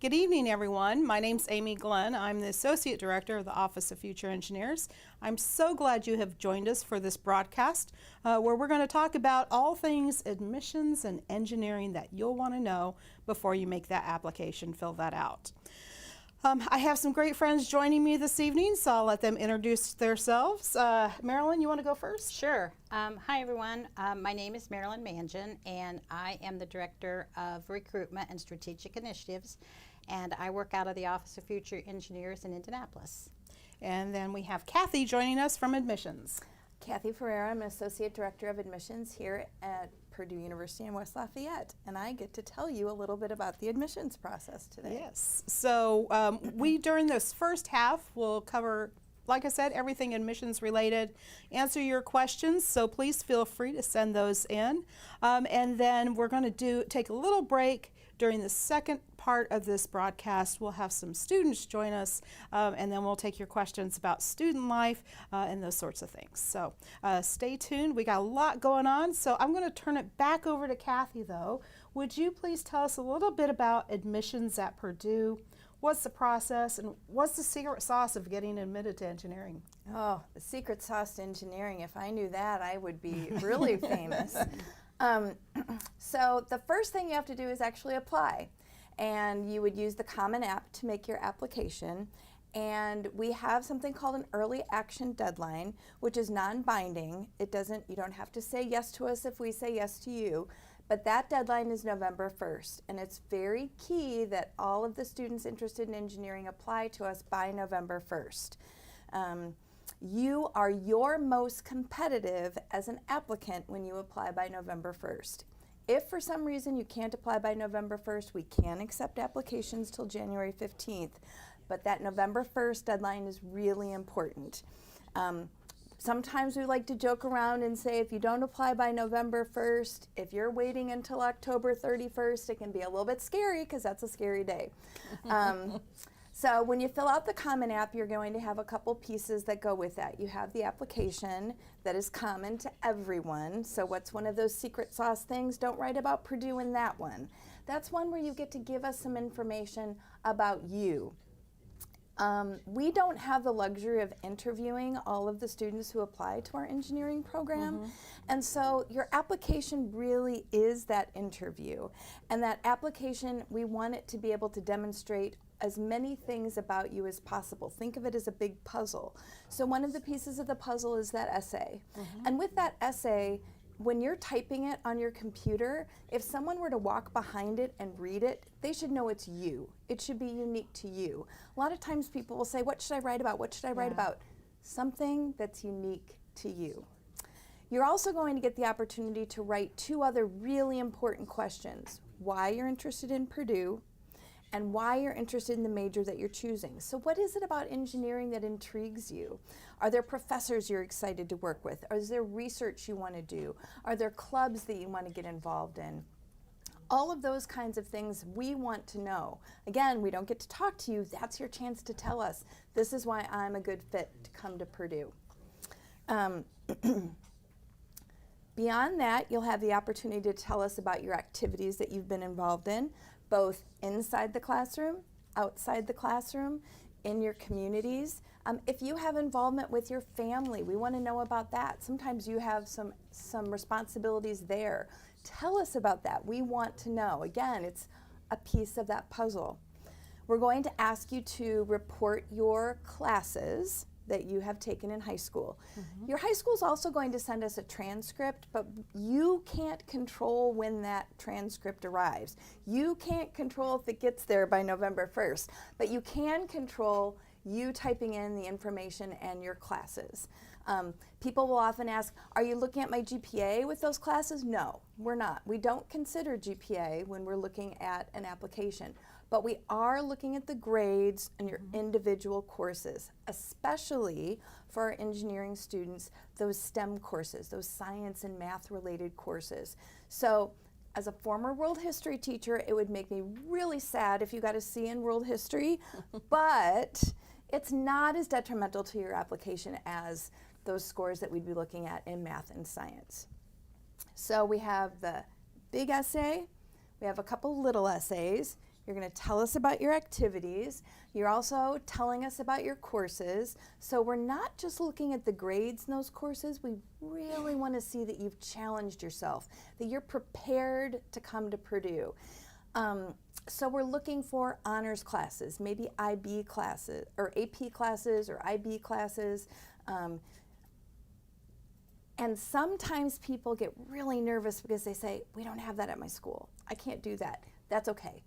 Good evening, everyone. My name's Amy Glenn. I'm the Associate Director of the Office of Future Engineers. I'm so glad you have joined us for this broadcast where we're going to talk about all things admissions and engineering that you'll want to know before you make that application, fill that out. I have some great friends joining me this evening, so I'll let them introduce themselves. Marilyn, you want to go first? Sure. Hi, everyone. My name is Marilyn Mangan, and I am the Director of Recruitment and Strategic Initiatives, and I work out of the Office of Future Engineers in Indianapolis. And then we have Kathy joining us from admissions. Kathy Ferreira. I'm an Associate Director of Admissions here at Purdue University in West Lafayette, and I get to tell you a little bit about the admissions process today. Yes. So we, during this first half, will cover, like I said, everything admissions related, answer your questions, so please feel free to send those in. And then we're going to take a little break. During the second part of this broadcast, we'll have some students join us, and then we'll take your questions about student life and those sorts of things. So stay tuned. We got a lot going on, so I'm going to turn it back over to Kathy, though. Would you please tell us a little bit about admissions at Purdue? What's the process, and what's the secret sauce of getting admitted to engineering? Oh, the secret sauce to engineering. If I knew that, I would be really famous. So the first thing you have to do is actually apply, and you would use the Common App to make your application. And we have something called an early action deadline, which is non-binding. You don't have to say yes to us if we say yes to you, but that deadline is November 1st, and it's very key that all of the students interested in engineering apply to us by November 1st. You are your most competitive as an applicant when you apply by November 1st. If for some reason you can't apply by November 1st, we can accept applications till January 15th, but that November 1st deadline is really important. Sometimes we like to joke around and say if you don't apply by November 1st, if you're waiting until October 31st, it can be a little bit scary because that's a scary day. So when you fill out the Common App, you're going to have a couple pieces that go with that. You have the application that is common to everyone. So what's one of those secret sauce things? Don't write about Purdue in that one. That's one where you get to give us some information about you. We don't have the luxury of interviewing all of the students who apply to our engineering program. And so your application really is that interview. And that application, we want it to be able to demonstrate as many things about you as possible. Think of it as a big puzzle. So one of the pieces of the puzzle is that essay. And with that essay, when you're typing it on your computer, if someone were to walk behind it and read it, they should know it's you. It should be unique to you. A lot of times people will say, what should I write about? What should I write about? Something that's unique to you. You're also going to get the opportunity to write two other really important questions. Why you're interested in Purdue, and why you're interested in the major that you're choosing. So what is it about engineering that intrigues you? Are there professors you're excited to work with? Is there research you want to do? Are there clubs that you want to get involved in? All of those kinds of things we want to know. Again, we don't get to talk to you. That's your chance to tell us, this is why I'm a good fit to come to Purdue. Beyond that, you'll have the opportunity to tell us about your activities that you've been involved in, both inside the classroom, outside the classroom, in your communities. If you have involvement with your family, we want to know about that. Sometimes you have some responsibilities there. Tell us about that. We want to know. Again, it's a piece of that puzzle. We're going to ask you to report your classes that you have taken in high school. Your high school is also going to send us a transcript, but you can't control when that transcript arrives. You can't control if it gets there by November 1st, but you can control you typing in the information and your classes. People will often ask, are you looking at my GPA with those classes? No, we're not. We don't consider GPA when we're looking at an application. But we are looking at the grades in your individual courses, especially for our engineering students, those STEM courses, those science and math related courses. So as a former world history teacher, it would make me really sad if you got a C in world history, but it's not as detrimental to your application as those scores that we'd be looking at in math and science. So we have the big essay, we have a couple little essays, You're going to tell us about your activities. You're also telling us about your courses. So we're not just looking at the grades in those courses. We really want to see that you've challenged yourself, that you're prepared to come to Purdue. So we're looking for honors classes, maybe IB classes, or AP classes, or IB classes. And sometimes people get really nervous because they say, we don't have that at my school. I can't do that. That's okay.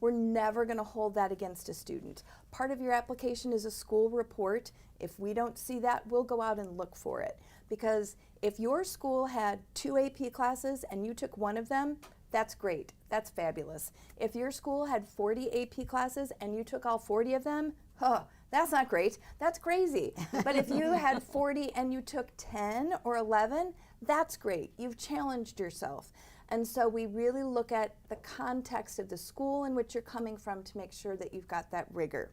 We're never going to hold that against a student. Part of your application is a school report. If we don't see that, we'll go out and look for it. Because if your school had 2 AP classes and you took one of them, that's great. That's fabulous. If your school had 40 AP classes and you took all 40 of them, that's not great. That's crazy. But if you had 40 and you took 10 or 11, that's great. You've challenged yourself. And so we really look at the context of the school in which you're coming from to make sure that you've got that rigor.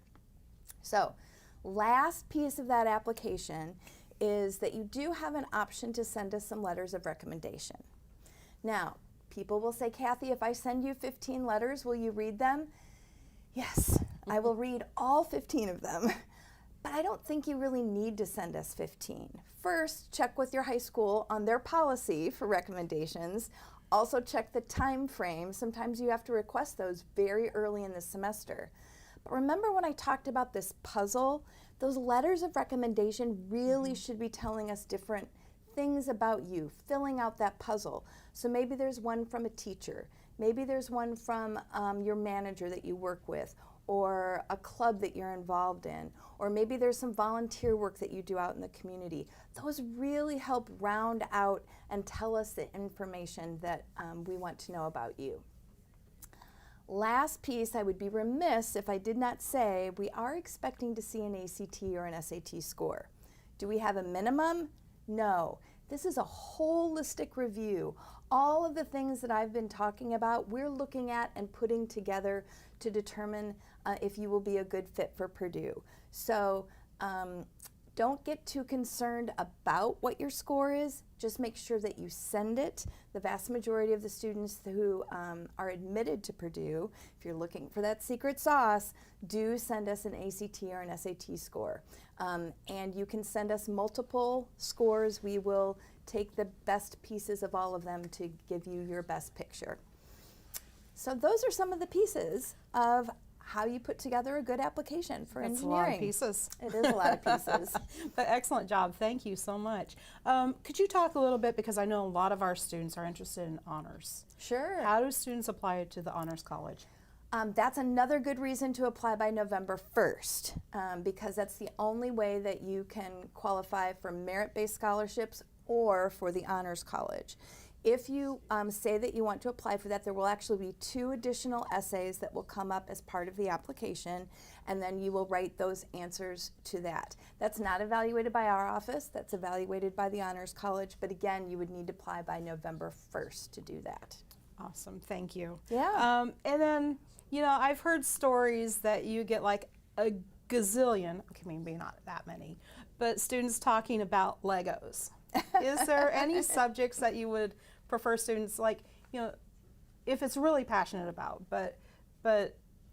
So, last piece of that application is that you do have an option to send us some letters of recommendation. Now, people will say, Kathy, if I send you 15 letters, will you read them? Yes, I will read all 15 of them. But I don't think you really need to send us 15. First, check with your high school on their policy for recommendations. Also check the time frame. Sometimes you have to request those very early in the semester. But remember when I talked about this puzzle? Those letters of recommendation really should be telling us different things about you, filling out that puzzle. So maybe there's one from a teacher. Maybe there's one from your manager that you work with, or a club that you're involved in, or maybe there's some volunteer work that you do out in the community. Those really help round out and tell us the information that we want to know about you. Last piece, I would be remiss if I did not say we are expecting to see an ACT or an SAT score. Do we have a minimum? No. This is a holistic review. All of the things that I've been talking about, we're looking at and putting together to determine if you will be a good fit for Purdue. So don't get too concerned about what your score is. Just make sure that you send it. The vast majority of the students who are admitted to Purdue, if you're looking for that secret sauce, do send us an ACT or an SAT score. And you can send us multiple scores. We will take the best pieces of all of them to give you your best picture. So those are some of the pieces of how you put together a good application for engineering. That's a lot of pieces. It is a lot of pieces. But excellent job. Thank you so much. Could you talk a little bit, because I know a lot of our students are interested in honors. Sure. How do students apply to the Honors College? That's another good reason to apply by November 1st, because that's the only way that you can qualify for merit-based scholarships or for the Honors College. If you say that you want to apply for that, there will actually be 2 additional essays that will come up as part of the application, and then you will write those answers to that. That's not evaluated by our office, that's evaluated by the Honors College, but again, you would need to apply by November 1st to do that. Awesome, thank you. Yeah. And then, you know, I've heard stories that you get like a gazillion, okay, maybe not that many, but students talking about Legos. Is there any subjects that you would prefer students, like, you know, if it's really passionate about, but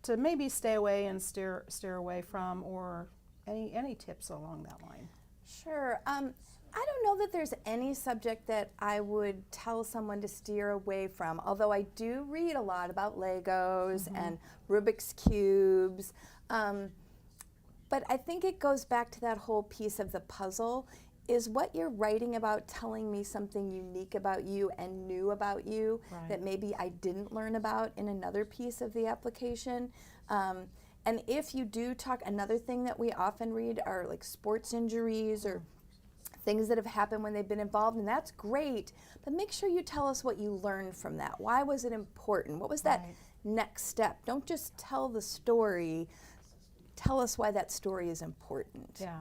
to maybe stay away and steer away from, or any tips along that line? Sure. I don't know that there's any subject that I would tell someone to steer away from, although I do read a lot about Legos and Rubik's Cubes. But I think it goes back to that whole piece of the puzzle. Is what you're writing about telling me something unique about you and new about you that maybe I didn't learn about in another piece of the application? And if you do talk, another thing that we often read are like sports injuries or things that have happened when they've been involved, and that's great, but make sure you tell us what you learned from that. Why was it important? What was that next step? Don't just tell the story, tell us why that story is important. Yeah.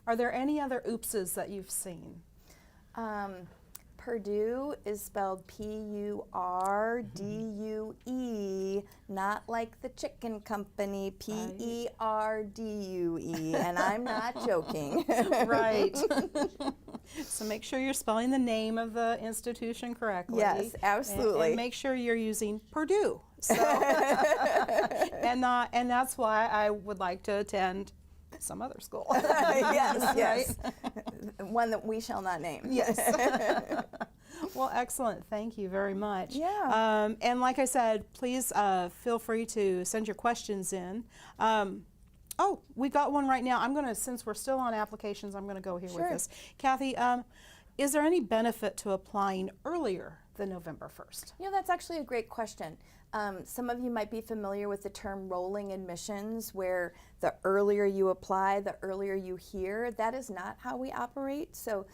Are there any other oopses that you've seen? Purdue is spelled P-U-R-D-U-E, not like the chicken company, P-E-R-D-U-E, and I'm not joking. Right. So make sure you're spelling the name of the institution correctly. Yes, absolutely. And make sure you're using Purdue. So, and that's why I would like to attend some other school. Yes, yes. One that we shall not name. Yes. Well, excellent. Thank you very much. Yeah. And like I said, please feel free to send your questions in. Oh, we got one right now. Since we're still on applications, I'm going to go here Sure. with this. Kathy, is there any benefit to applying earlier than November 1st? You know, that's actually a great question. Some of you might be familiar with the term rolling admissions, where the earlier you apply, the earlier you hear. That is not how we operate. So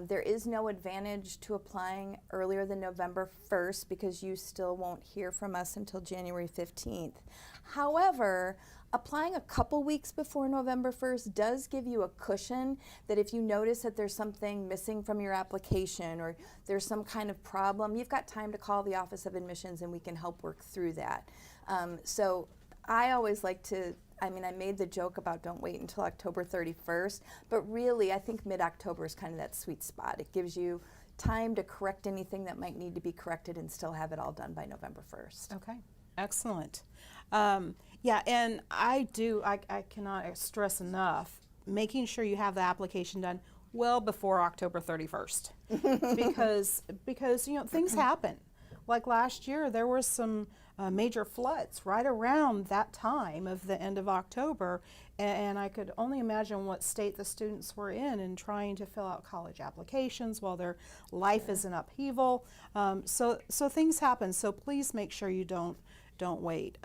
there is no advantage to applying earlier than November 1st because you still won't hear from us until January 15th. However, applying a couple weeks before November 1st does give you a cushion that if you notice that there's something missing from your application or there's some kind of problem, you've got time to call the Office of Admissions and we can help work through that. So I always like to, I made the joke about don't wait until October 31st, but really I think mid-October is kind of that sweet spot. It gives you time to correct anything that might need to be corrected and still have it all done by November 1st. Okay, excellent. Yeah, and I cannot stress enough, making sure you have the application done well before October 31st. because you know, things happen. Like last year, there were some major floods right around that time of the end of October, and I could only imagine what state the students were in trying to fill out college applications while their life is in upheaval. So things happen, so please make sure you don't wait.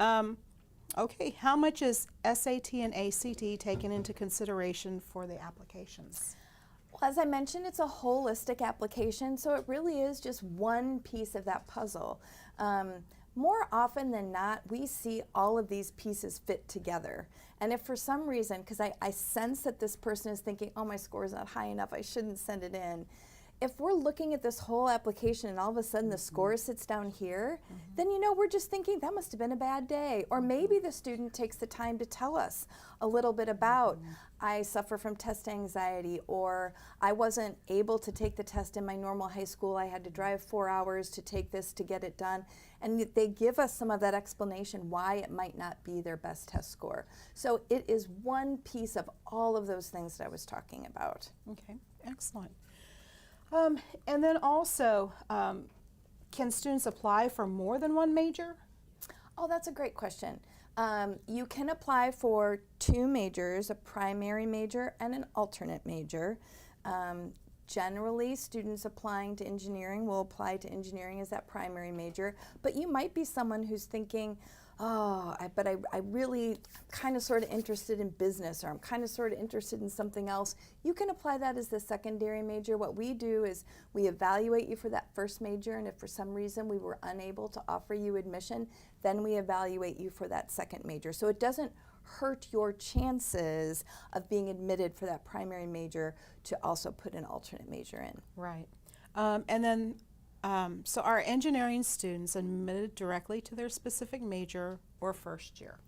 Okay, how much is SAT and ACT taken into consideration for the applications? Well, as I mentioned, it's a holistic application, so it really is just one piece of that puzzle. More often than not, we see all of these pieces fit together. And if for some reason, because I sense that this person is thinking, oh, my score is not high enough, I shouldn't send it in. If we're looking at this whole application and all of a sudden the score sits down here, then you know we're just thinking that must have been a bad day. Or maybe the student takes the time to tell us a little bit about, I suffer from test anxiety, or I wasn't able to take the test in my normal high school. I had to drive 4 hours to take this to get it done. And they give us some of that explanation why it might not be their best test score. So it is one piece of all of those things that I was talking about. Okay, excellent. And then also, can students apply for more than one major? Oh, that's a great question. You can apply for 2 majors, a primary major and an alternate major. Generally, students applying to engineering will apply to engineering as that primary major, but you might be someone who's thinking, but I really kind of sort of interested in business, or I'm kind of sort of interested in something else. You can apply that as the secondary major. What we do is we evaluate you for that first major, and if for some reason we were unable to offer you admission, then we evaluate you for that second major. So it doesn't hurt your chances of being admitted for that primary major to also put an alternate major in. Right. And then so are engineering students admitted directly to their specific major or first year?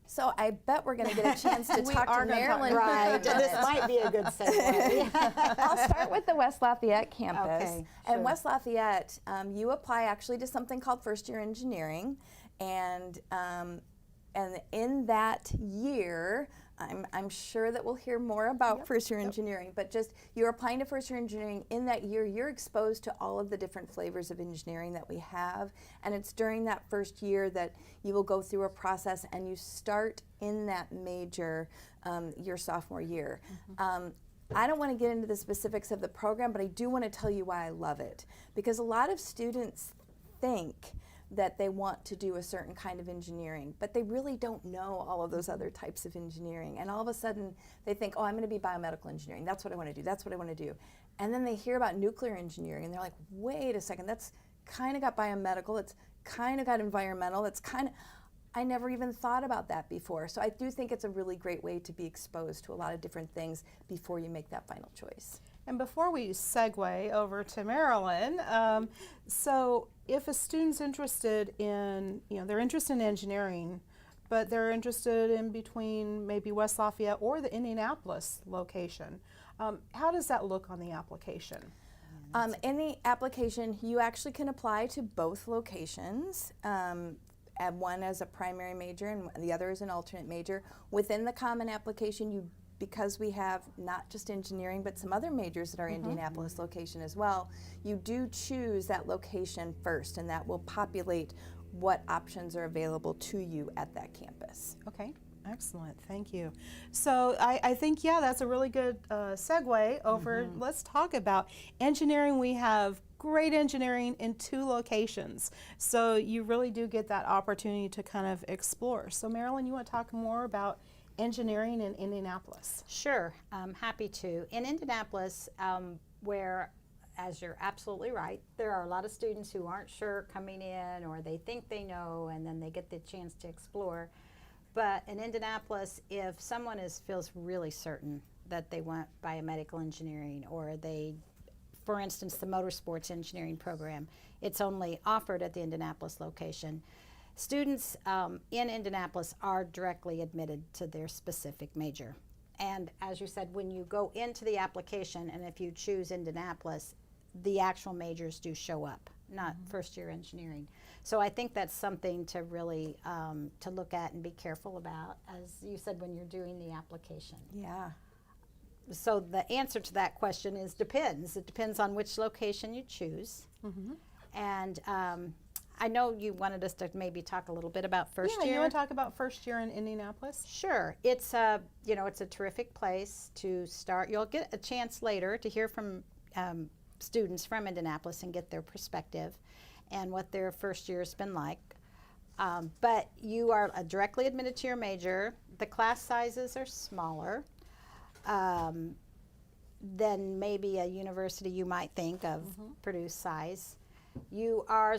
So I bet we're going to get a chance to talk to Marilyn. Right, this might be a good segue. I'll start with the West Lafayette campus. Okay, And sure. West Lafayette, you apply actually to something called first year engineering, and in that year, I'm sure that we'll hear more about first year engineering, but just you're applying to first year engineering. In that year, you're exposed to all of the different flavors of engineering that we have, and it's during that first year that you will go through a process and you start in that major your sophomore year. I don't want to get into the specifics of the program, but I do want to tell you why I love it, because a lot of students think that they want to do a certain kind of engineering, but they really don't know all of those other types of engineering. And all of a sudden they think, oh, I'm going to be biomedical engineering. That's what I want to do. That's what I want to do. And then they hear about nuclear engineering and they're like, wait a second, that's kind of got biomedical. It's kind of got environmental. It's kind of, I never even thought about that before. So I do think it's a really great way to be exposed to a lot of different things before you make that final choice. And before we segue over to Marilyn, so if a student's interested in, they're interested in engineering, but they're interested in between maybe West Lafayette or the Indianapolis location, how does that look on the application? In the application, you actually can apply to both locations, and one as a primary major and the other as an alternate major. Within the common application, because we have not just engineering but some other majors at our Indianapolis location as well, you do choose that location first, and that will populate what options are available to you at that campus. Okay. Excellent, thank you. So I think, yeah, that's a really good segue over. Let's talk about engineering. We have great engineering in 2 locations. So you really do get that opportunity to kind of explore. So Marilyn, you want to talk more about engineering in Indianapolis? Sure, I'm happy to. In Indianapolis, where, as you're absolutely right, there are a lot of students who aren't sure coming in, or they think they know, and then they get the chance to explore. But in Indianapolis, if someone feels really certain that they want biomedical engineering, or they, for instance, the motorsports engineering program, it's only offered at the Indianapolis location. Students in Indianapolis are directly admitted to their specific major. And as you said, when you go into the application, and if you choose Indianapolis, the actual majors do show up, not first-year engineering. So I think that's something to really to look at and be careful about, as you said, when you're doing the application. Yeah. So the answer to that question is depends. It depends on which location you choose. And I know you wanted us to maybe talk a little bit about first year. Yeah, you want to talk about first year in Indianapolis? Sure. It's a, it's a terrific place to start. You'll get a chance later to hear from students from Indianapolis and get their perspective and what their first year has been like. But you are directly admitted to your major. The class sizes are smaller than maybe a university you might think of Purdue size. You are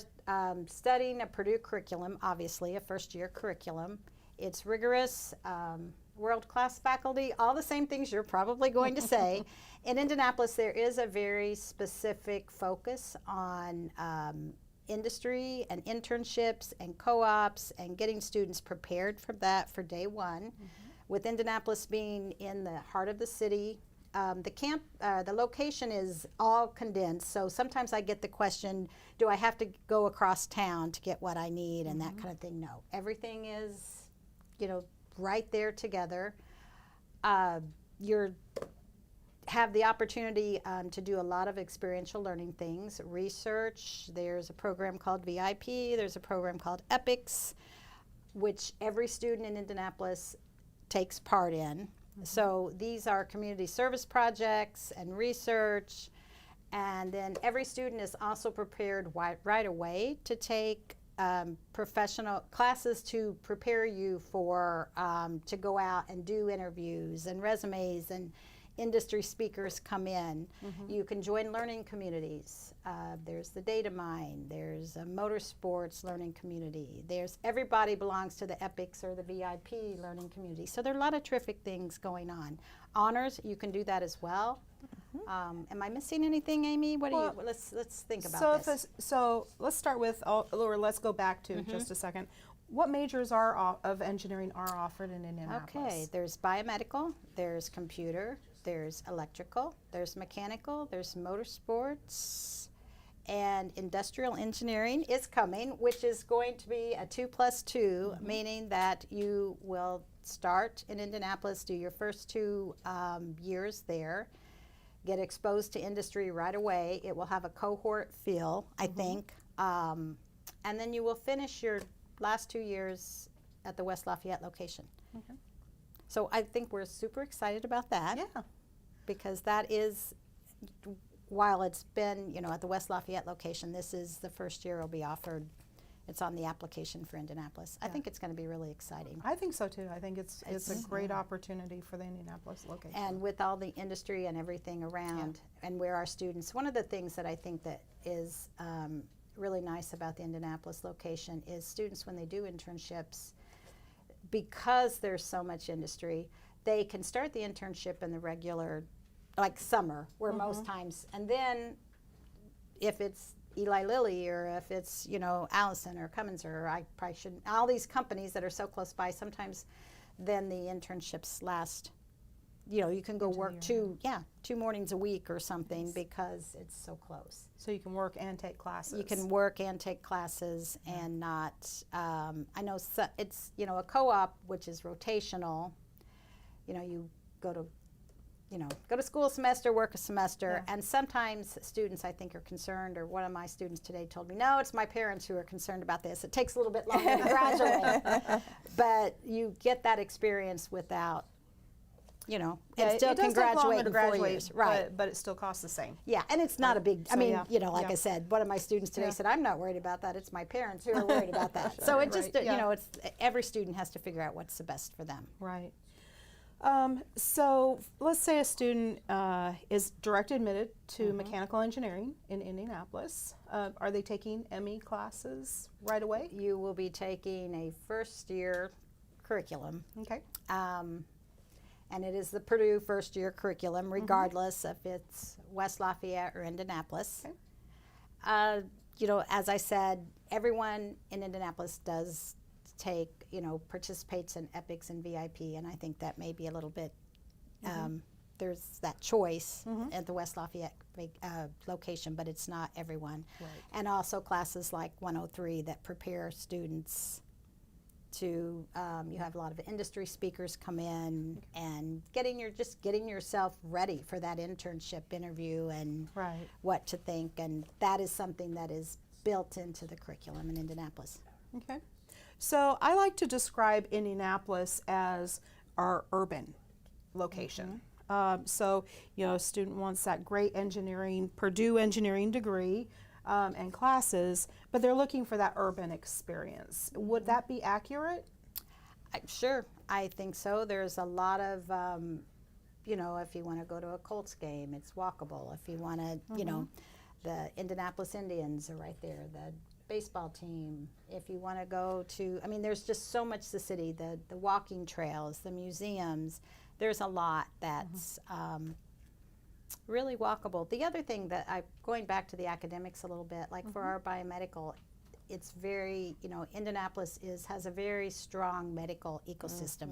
studying a Purdue curriculum, obviously, a first-year curriculum. It's rigorous, world-class faculty, all the same things you're probably going to say. In Indianapolis, there is a very specific focus on industry and internships and co-ops and getting students prepared for that for day one. With Indianapolis being in the heart of the city, the location is all condensed, so sometimes I get the question, do I have to go across town to get what I need and that kind of thing? No, everything is, right there together. You have the opportunity to do a lot of experiential learning things, research. There's a program called VIP, there's a program called EPICS, which every student in Indianapolis takes part in. So these are community service projects and research, and then every student is also prepared right away to take professional classes to prepare you for to go out and do interviews and resumes, and industry speakers come in. You can join learning communities. There's the data mine, there's a motorsports learning community, everybody belongs to the EPICS or the VIP learning community. So there are a lot of terrific things going on. Honors, you can do that as well. Am I missing anything, Amy? Let's think about this. So let's start with, or let's go back to just a second. What majors of engineering are offered in Indianapolis? Okay, there's biomedical, there's computer, there's electrical, there's mechanical, there's motorsports, and industrial engineering is coming, which is going to be a 2+2, meaning that you will start in Indianapolis, do your first 2 years there, get exposed to industry right away. It will have a cohort feel, I think, and then you will finish your last 2 years at the West Lafayette location. So I think we're super excited about that. Yeah. Because that is, while it's been, at the West Lafayette location, this is the first year it'll be offered. It's on the application for Indianapolis. I think it's going to be really exciting. I think so too. I think it's a great opportunity for the Indianapolis location. And with all the industry and everything around, and where our students, one of the things that I think that is really nice about the Indianapolis location is students, when they do internships, because there's so much industry, they can start the internship in the regular, like summer, where most times, and then if it's Eli Lilly, or if it's, Allison or Cummins, or I probably shouldn't, all these companies that are so close by, sometimes then the internships last you can go Into the work area. two mornings a week or something because it's so close. So you can work and take classes. You can work and take classes and not, I know it's, a co-op, which is rotational, you go to school a semester, work a semester, and sometimes students, I think, are concerned, or one of my students today told me, no, it's my parents who are concerned about this. It takes a little bit longer to graduate, but you get that experience without, it still can graduate in 4 years. Right. But it still costs the same. Yeah, and it's not a big, So, yeah. like I said, one of my students today said, I'm not worried about that, it's my parents who are worried about that. So it just, it's every student has to figure out what's the best for them. Right. So let's say a student is direct admitted to mechanical engineering in Indianapolis. Are they taking ME classes right away? You will be taking a first-year curriculum. Okay. And it is the Purdue first-year curriculum, regardless if it's West Lafayette or Indianapolis. Okay. As I said, everyone in Indianapolis does take, participates in EPICS and VIP, and I think that may be a little bit, there's that choice at the West Lafayette location, but it's not everyone. Right. And also classes like 103 that prepare students to, you have a lot of industry speakers come in and getting yourself ready for that internship interview and what to think, and that is something that is built into the curriculum in Indianapolis. Okay. So I like to describe Indianapolis as our urban location. So, a student wants that great Purdue engineering degree and classes, but they're looking for that urban experience. Would that be accurate? Sure, I think so. There's a lot of, if you want to go to a Colts game, it's walkable. If you want to, the Indianapolis Indians are right there. The baseball team. If you want to go to, there's just so much the city, the walking trails, the museums. There's a lot that's really walkable. The other thing that going back to the academics a little bit, like for our biomedical, it's very, Indianapolis has a very strong medical ecosystem.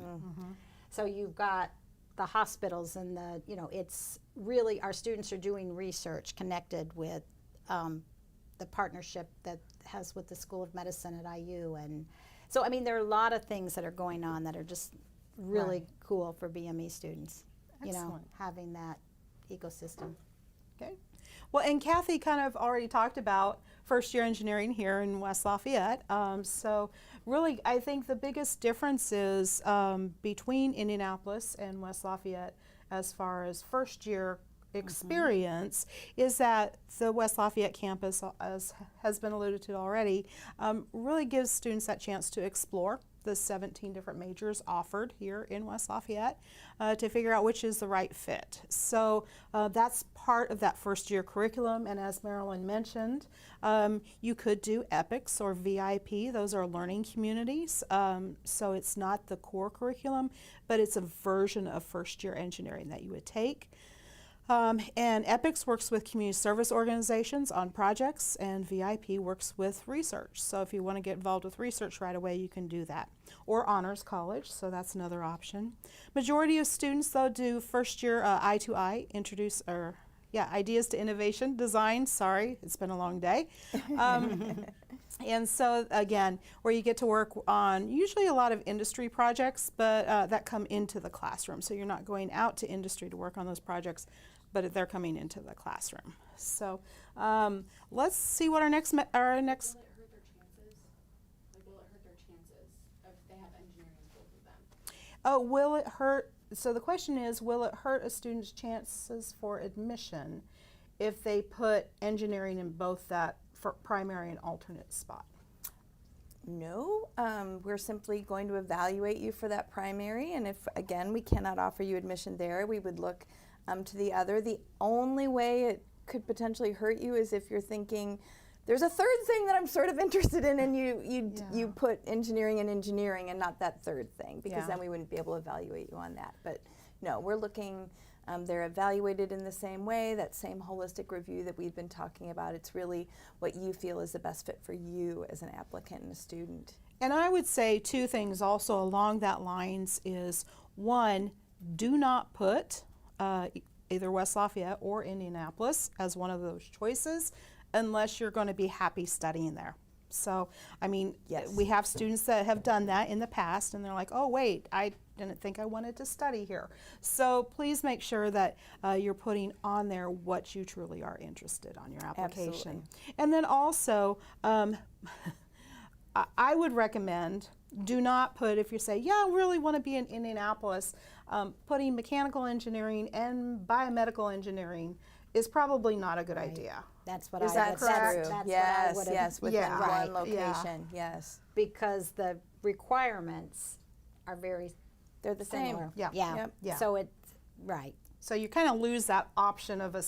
So you've got the hospitals and it's really, our students are doing research connected with the partnership that has with the School of Medicine at IU. And so, there are a lot of things that are going on that are just really cool for BME students, having that ecosystem. Okay. Well, and Kathy kind of already talked about first-year engineering here in West Lafayette. So really, I think the biggest difference is between Indianapolis and West Lafayette as far as first-year experience is that the West Lafayette campus, as has been alluded to already, really gives students that chance to explore the 17 different majors offered here in West Lafayette to figure out which is the right fit. So that's part of that first year curriculum, and as Marilyn mentioned, you could do EPICS or VIP. Those are learning communities, so it's not the core curriculum, but it's a version of first year engineering that you would take. And EPICS works with community service organizations on projects, and VIP works with research. So if you want to get involved with research right away, you can do that. Or honors college, so that's another option. Majority of students, though, do first year I2I, ideas to innovation, design. Sorry, it's been a long day. And so, again, where you get to work on usually a lot of industry projects, but that come into the classroom. So you're not going out to industry to work on those projects, but they're coming into the classroom. So let's see what our next. Will it hurt their chances? Like, will it hurt their chances if they have engineering in both of them? Oh, will it hurt? So the question is, will it hurt a student's chances for admission if they put engineering in both that primary and alternate spot? No, we're simply going to evaluate you for that primary, and if, again, we cannot offer you admission there, we would look to the other. The only way it could potentially hurt you is if you're thinking, there's a third thing that I'm sort of interested in, and you put engineering and engineering and not that third thing, because then we wouldn't be able to evaluate you on that. But no, we're looking, they're evaluated in the same way, that same holistic review that we've been talking about. It's really what you feel is the best fit for you as an applicant and a student. And I would say two things also along that lines is, one, do not put either West Lafayette or Indianapolis as one of those choices unless you're going to be happy studying there. So, I mean, Yes. we have students that have done that in the past, and they're like, oh, wait, I didn't think I wanted to study here. So please make sure that you're putting on there what you truly are interested on your application. Absolutely. And then also, I would recommend, do not put, if you say, yeah, I really want to be in Indianapolis, putting mechanical engineering and biomedical engineering is probably not a good idea. That's what Is I that would. correct? That's Yes, what I would yes, within Yeah. one Right, location, yes. because the requirements are very They're the similar. same. Yeah. Yeah. Yep. Yeah. So it's right. So you kind of lose that option of Of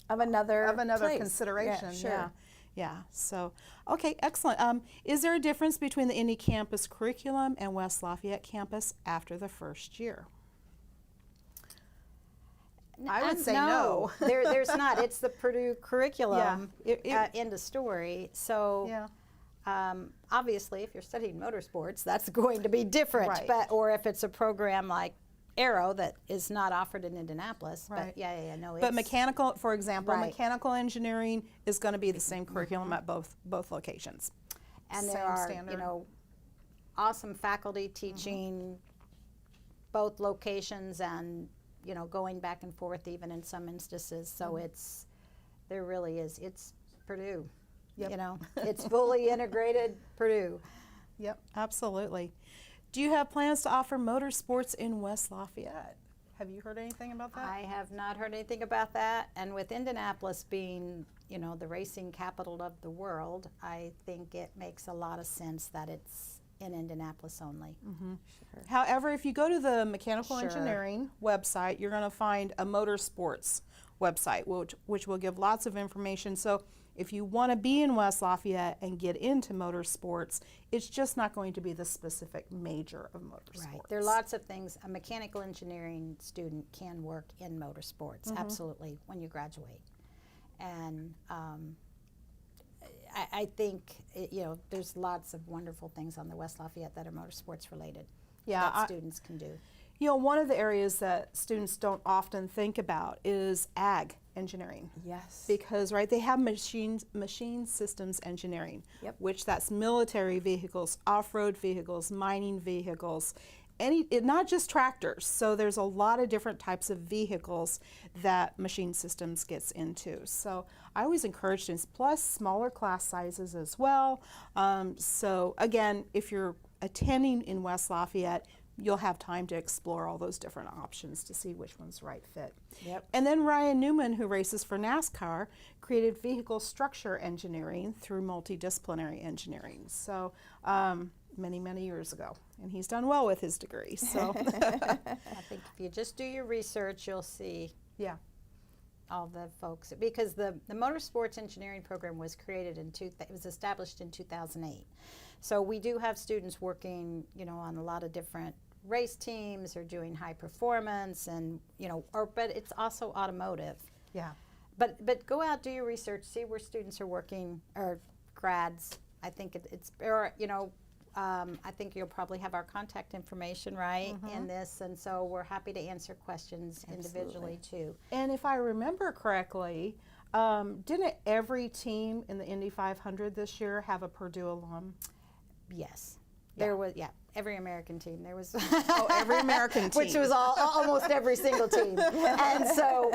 another another place. consideration. Yeah, sure. Yeah. Yeah. So, okay, excellent. Is there a difference between the Indy campus curriculum and West Lafayette campus after the first year? I would say no. There's not. It's the Purdue curriculum. Yeah. End of story. So. Yeah. Obviously, if you're studying motorsports, that's going to be different. Right. But or if it's a program like Aero that is not offered in Indianapolis. Right. But no. But mechanical, for example, Right. mechanical engineering is going to be the same curriculum at both locations. and same there are standard. awesome faculty teaching both locations and going back and forth even in some instances. So there really is. It's Purdue. Yep. It's fully integrated Purdue. Yep, absolutely. Do you have plans to offer motorsports in West Lafayette? Have you heard anything about that? I have not heard anything about that. And with Indianapolis being, the racing capital of the world, I think it makes a lot of sense that it's in Indianapolis only. However, if you go to the mechanical Sure. engineering website, you're going to find a motorsports website, which will give lots of information. So if you want to be in West Lafayette and get into motorsports, it's just not going to be the specific major of motorsports. Right. There are lots of things. A mechanical engineering student can work in motorsports, absolutely, when you graduate. And I think, there's lots of wonderful things on the West Lafayette that are motorsports related that students can do. One of the areas that students don't often think about is ag engineering. Yes. Because, they have machine systems engineering, Yep. which that's military vehicles, off-road vehicles, mining vehicles, not just tractors. So there's a lot of different types of vehicles that machine systems gets into. So I always encourage students, plus smaller class sizes as well. So again, if you're attending in West Lafayette, you'll have time to explore all those different options to see which one's the right fit. Yep. And then Ryan Newman, who races for NASCAR, created vehicle structure engineering through multidisciplinary engineering. So many, many years ago. And he's done well with his degree. So I think if you just do your research, you'll see yeah. all the folks, because the motorsports engineering program was created it was established in 2008. So we do have students working, on a lot of different race teams or doing high performance and, but it's also automotive. Yeah. But go out, do your research, see where students are working or grads. I think I think you'll probably have our contact information in this, and so we're happy to answer questions individually too. And if I remember correctly, didn't every team in the Indy 500 this year have a Purdue alum? Yes, there was. Yeah, every American team. There was. Every American team. Which was almost every single team. And so,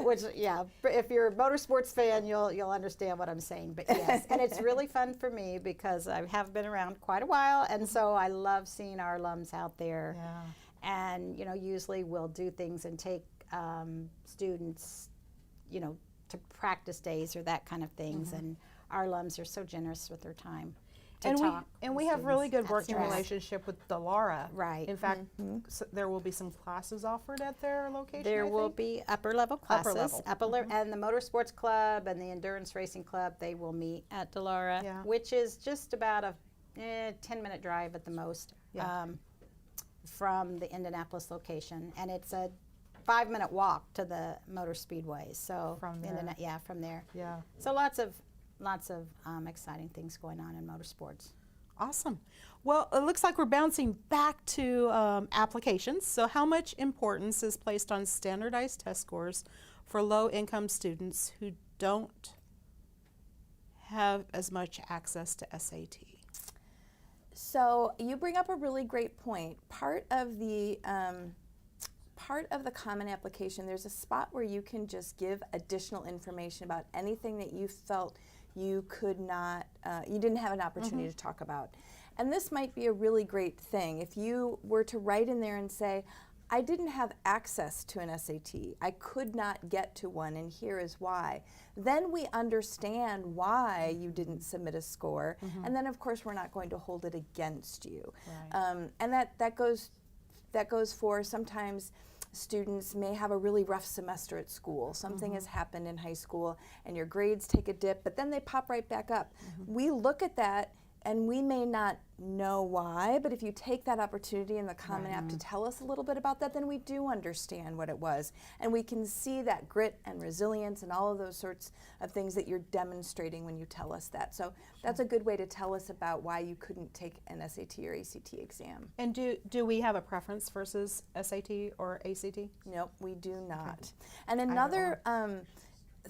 if you're a motorsports fan, you'll understand what I'm saying. But yes, and it's really fun for me because I have been around quite a while, and so I love seeing our alums out there. Yeah. And usually we'll do things and take students, to practice days or that kind of things. And our alums are so generous with their time. And we have really good working That's right. relationship with Delara. Right. In fact, there will be some classes offered at their location. There I will think? be upper level classes, level. And the motorsports club and the endurance racing club, they will meet at Delara, Yeah. which is just about a 10-minute drive at the most from the Indianapolis location, and it's a 5-minute walk to the motor speedways. So From there. from there. Yeah. So lots of exciting things going on in motorsports. Awesome. Well, it looks like we're bouncing back to applications. So how much importance is placed on standardized test scores for low-income students who don't have as much access to SAT? So you bring up a really great point. Part of the common application, there's a spot where you can just give additional information about anything that you felt you could not, you didn't have an opportunity to talk about. And this might be a really great thing. If you were to write in there and say, I didn't have access to an SAT, I could not get to one, and here is why. Then we understand why you didn't submit a score, and then of course we're not going to hold it against you. Right. And that goes for sometimes students may have a really rough semester at school. Something has happened in high school and your grades take a dip, but then they pop right back up. We look at that and we may not know why, but if you take that opportunity in the Common App to tell us a little bit about that, then we do understand what it was. And we can see that grit and resilience and all of those sorts of things that you're demonstrating when you tell us that. So that's a good way to tell us about why you couldn't take an SAT or ACT exam. And do we have a preference versus SAT or ACT? Nope, we do not. And another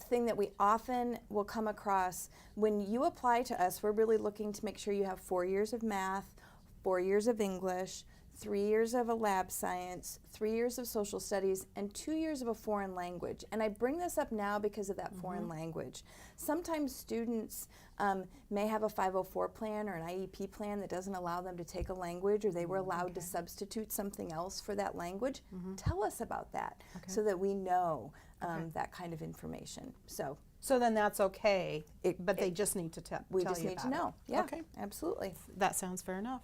thing that we often will come across, when you apply to us, we're really looking to make sure you have 4 years of math, 4 years of English, 3 years of a lab science, 3 years of social studies, and 2 years of a foreign language. And I bring this up now because of that foreign language. Sometimes students may have a 504 plan or an IEP plan that doesn't allow them to take a language, or they were allowed to substitute something else for that language. Tell us about that so that we know that kind of information. So then that's okay, but they just need to tell you we just need to know. Yeah, Okay. absolutely. That sounds fair enough.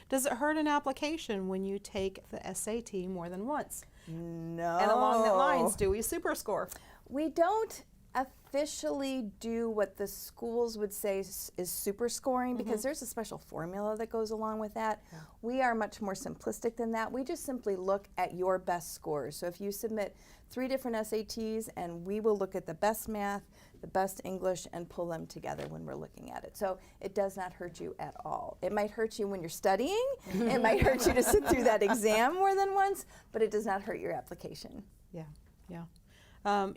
Does it hurt an application when you take the SAT more than once? No. And along that lines, do we super score? We don't officially do what the schools would say is super scoring, because there's a special formula that goes along with that. We are much more simplistic than that. We just simply look at your best scores. So if you submit 3 different SATs, and we will look at the best math, the best English, and pull them together when we're looking at it. So it does not hurt you at all. It might hurt you when you're studying. It might hurt you to sit through that exam more than once, but it does not hurt your application. Yeah, yeah.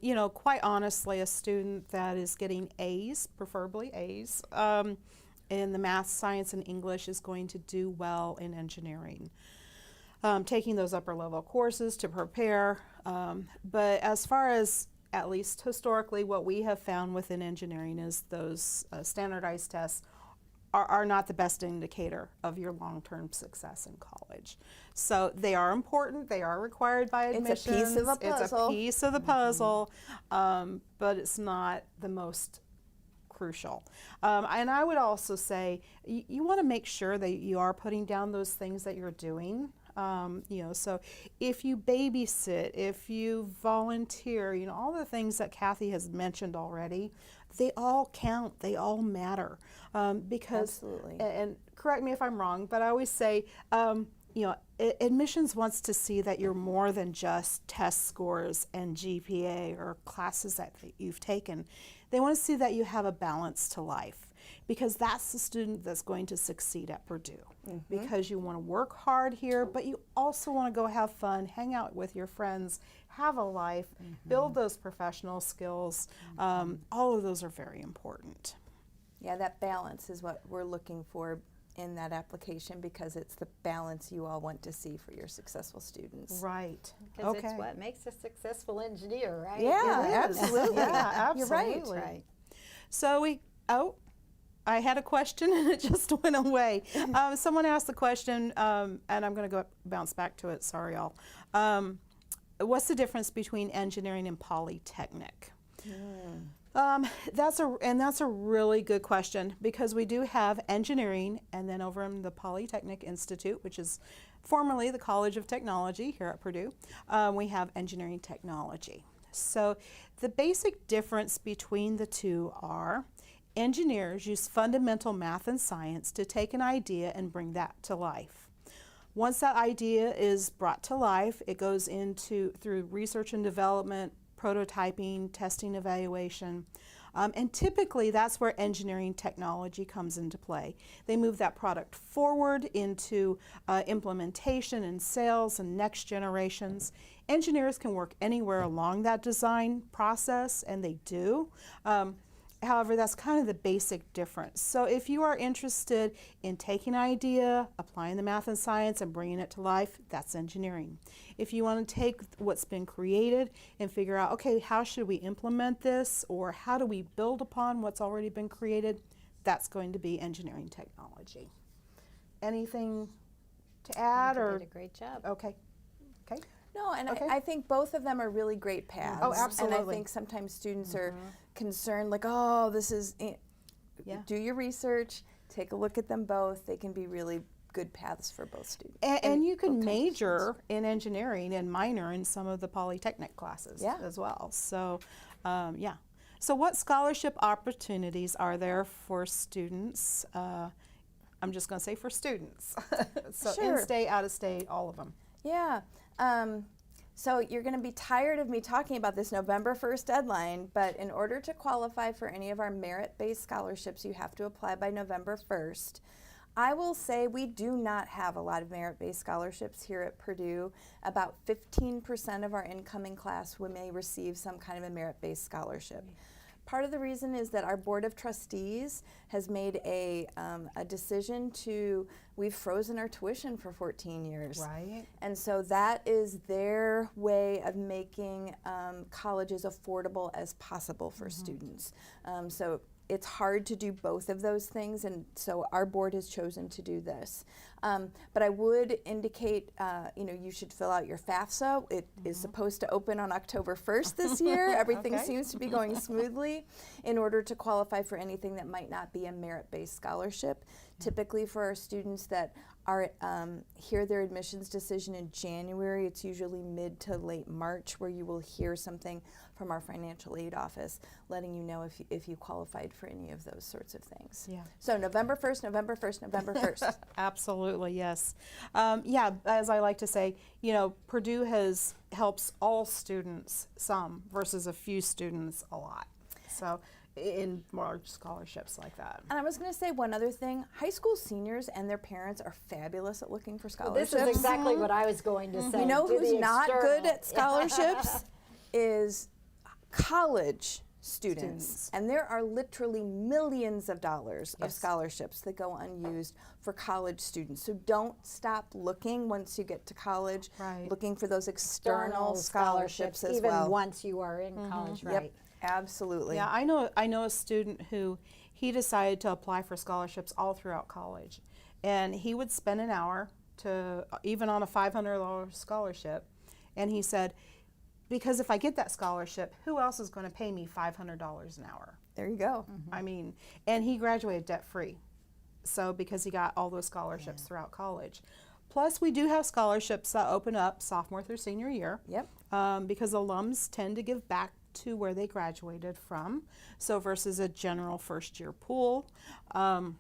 You know, quite honestly, a student that is getting A's, preferably A's, in the math, science, and English is going to do well in engineering. Taking those upper level courses to prepare. But as far as, at least historically, what we have found within engineering is those standardized tests are not the best indicator of your long-term success in college. So they are important, they are required by admissions. It's a piece of a puzzle. It's a piece of the puzzle, but it's not the most crucial. And I would also say you want to make sure that you are putting down those things that you're doing. You know, so if you babysit, if you volunteer, you know, all the things that Kathy has mentioned already, they all count, they all matter. Because, Absolutely. And correct me if I'm wrong, but I always say, you know, admissions wants to see that you're more than just test scores and GPA or classes that you've taken. They want to see that you have a balance to life, because that's the student that's going to succeed at Purdue. Because you want to work hard here, but you also want to go have fun, hang out with your friends, have a life, build those professional skills. All of those are very important. Yeah, that balance is what we're looking for in that application, because it's the balance you all want to see for your successful students. Right. Because it's what makes a successful engineer, right? Yeah, It is. absolutely. Yeah, absolutely. You're right. Right. So I had a question and it just went away. Someone asked the question, and I'm going to bounce back to it. Sorry, y'all. What's the difference between engineering and polytechnic? That's a really good question, because we do have engineering, and then over in the Polytechnic Institute, which is formerly the College of Technology here at Purdue, we have engineering technology. So the basic difference between the two are engineers use fundamental math and science to take an idea and bring that to life. Once that idea is brought to life, it goes through research and development, prototyping, testing, evaluation. And typically that's where engineering technology comes into play. They move that product forward into implementation and sales and next generations. Engineers can work anywhere along that design process, and they do. However, that's kind of the basic difference. So if you are interested in taking an idea, applying the math and science, and bringing it to life, that's engineering. If you want to take what's been created and figure out, okay, how should we implement this, or how do we build upon what's already been created, that's going to be engineering technology. Anything to add? You Or did a great job. okay. Okay. No, and Okay. I think both of them are really great paths. Oh, And absolutely. I think sometimes students are concerned, like, oh, this is, Yeah. do your research, take a look at them both. They can be really good paths for both students. And you can both kinds of major students. in engineering and minor in some of the polytechnic classes Yeah. as well. So, yeah. So what scholarship opportunities are there for students? I'm just going to say for students. So Sure. in-state, out-of-state, all of them. Yeah. So you're going to be tired of me talking about this November 1st deadline, but in order to qualify for any of our merit-based scholarships, you have to apply by November 1st. I will say we do not have a lot of merit-based scholarships here at Purdue. About 15% of our incoming class may receive some kind of a merit-based scholarship. Part of the reason is that our Board of Trustees has made a decision we've frozen our tuition for 14 years. Right. And so that is their way of making college as affordable as possible for students. So it's hard to do both of those things, and so our board has chosen to do this. But I would indicate, you should fill out your FAFSA. It is supposed to open on October 1st this year. Everything Okay. seems to be going smoothly in order to qualify for anything that might not be a merit-based scholarship. Typically for our students that are hear their admissions decision in January, it's usually mid to late March where you will hear something from our financial aid office letting you know if you qualified for any of those sorts of things. Yeah. So November 1st, November 1st, November 1st. Absolutely, yes. Yeah, as I like to say, Purdue helps all students some versus a few students a lot. So in large scholarships like that. And I was going to say one other thing. High school seniors and their parents are fabulous at looking for This scholarships. is exactly what I was going to say. You know Do who's the not good external. at scholarships is college students. And there are literally millions of dollars of Yes. scholarships that go unused for college students. So don't stop looking once you get to college, Right. looking for those external scholarships as even well. once you are in college, Yep, right? absolutely. Yeah, I know a student who he decided to apply for scholarships all throughout college, and he would spend an hour to even on a $500 scholarship, and he said, because if I get that scholarship, who else is going to pay me $500 an hour? There you go. I mean, and he graduated debt free, so because he got all those scholarships throughout college. Plus, we do have scholarships that open up sophomore through senior year. Yep. Because alums tend to give back to where they graduated from, so versus a general first year pool. And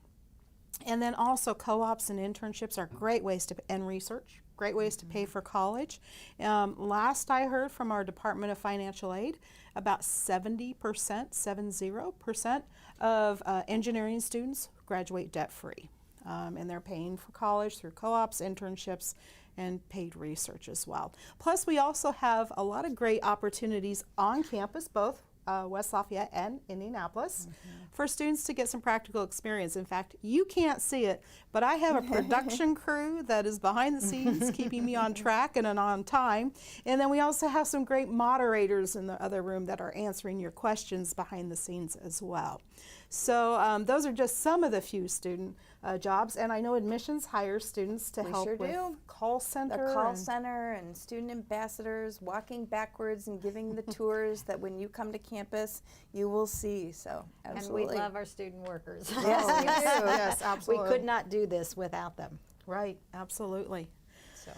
then also co-ops and internships are great ways to, and research, great ways to pay for college. Last I heard from our Department of Financial Aid, about 70% of engineering students graduate debt-free. And they're paying for college through co-ops, internships, and paid research as well. Plus, we also have a lot of great opportunities on campus, both West Lafayette and Indianapolis, for students to get some practical experience. In fact, you can't see it, but I have a production crew that is behind the scenes keeping me on track and on time. And then we also have some great moderators in the other room that are answering your questions behind the scenes as well. So those are just some of the few student jobs, and I know admissions hires students to We help sure with do. call The center. call and- center and student ambassadors walking backwards and giving the tours that when you come to campus you will see. So absolutely. And we love our student workers. Yes, we do. Yes, We absolutely. could not do this without them. Right, absolutely. So.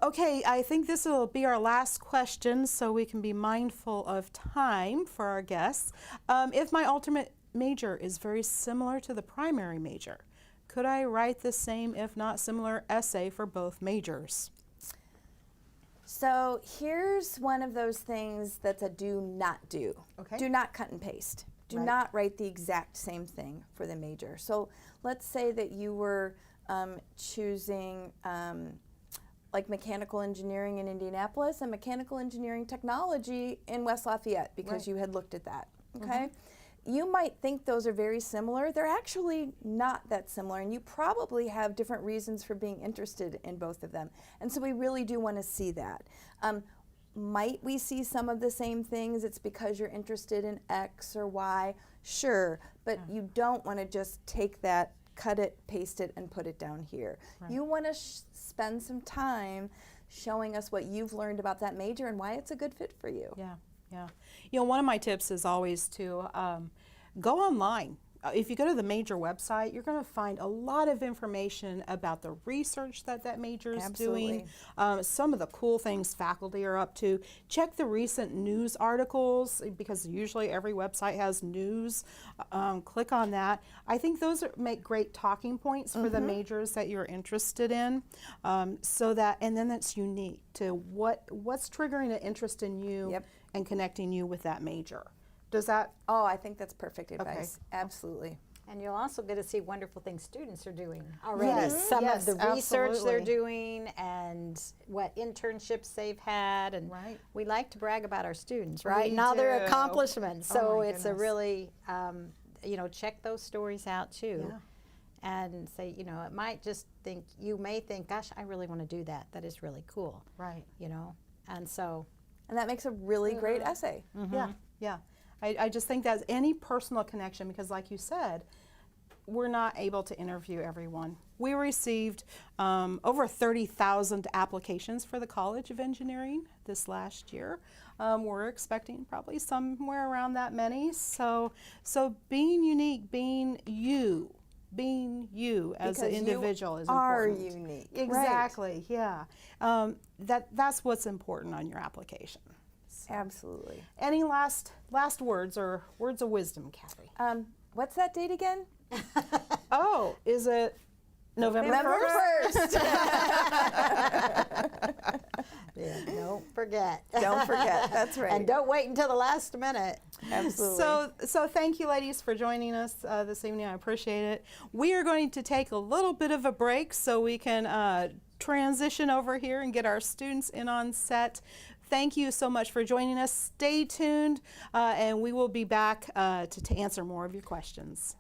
Okay, I think this will be our last question, so we can be mindful of time for our guests. If my ultimate major is very similar to the primary major, could I write the same, if not similar, essay for both majors? So here's one of those things that's a do not do. Okay. Do not cut and paste. Do Right. not write the exact same thing for the major. So let's say that you were choosing like mechanical engineering in Indianapolis and mechanical engineering technology in West Lafayette because Right. you had looked at that, okay? You might think those are very similar. They're actually not that similar, and you probably have different reasons for being interested in both of them. And so we really do want to see that. Might we see some of the same things? It's because you're interested in X or Y. Sure, but you don't want to just take that, cut it, paste it, and put it down here. Right. You want to spend some time showing us what you've learned about that major and why it's a good fit for you. Yeah, yeah. You know, one of my tips is always to go online. If you go to the major website, you're going to find a lot of information about the research that major is doing, some of the cool things faculty are up to. Check the recent news articles because usually every website has news. Click on that. I think those make great talking points for the majors that you're interested in, so that, and then it's unique to what's triggering an interest in you and connecting you with that major. Does that? Oh, I think that's perfect advice. Absolutely. And you'll also get to see wonderful things students are doing already. Yes, Some yes, of the research they're absolutely. doing and what internships they've had. And Right. we like to brag about our students, right? We And all their do. accomplishments. Oh So my it's a goodness. really, you know, check those stories out too. Yeah. And say, you know, it might just think, you may think, gosh, I really want to do that. That is really cool. Right. You know, and so. And that makes a really great essay. Yeah, yeah. I just think that's any personal connection because like you said, we're not able to interview everyone. We received over 30,000 applications for the College of Engineering this last year. We're expecting probably somewhere around that many. So being unique, being you as an Because individual is are important. unique. Exactly, yeah. That's what's important on your application. Absolutely. Any last words or words of wisdom, Kathy? What's that date again? Oh, is it November 1st? 1st. Yeah, don't forget. Don't forget. That's right. And don't wait until the last minute. Absolutely. So thank you, ladies, for joining us this evening. I appreciate it. We are going to take a little bit of a break so we can transition over here and get our students in on set. Thank you so much for joining us. Stay tuned, and we will be back to answer more of your questions.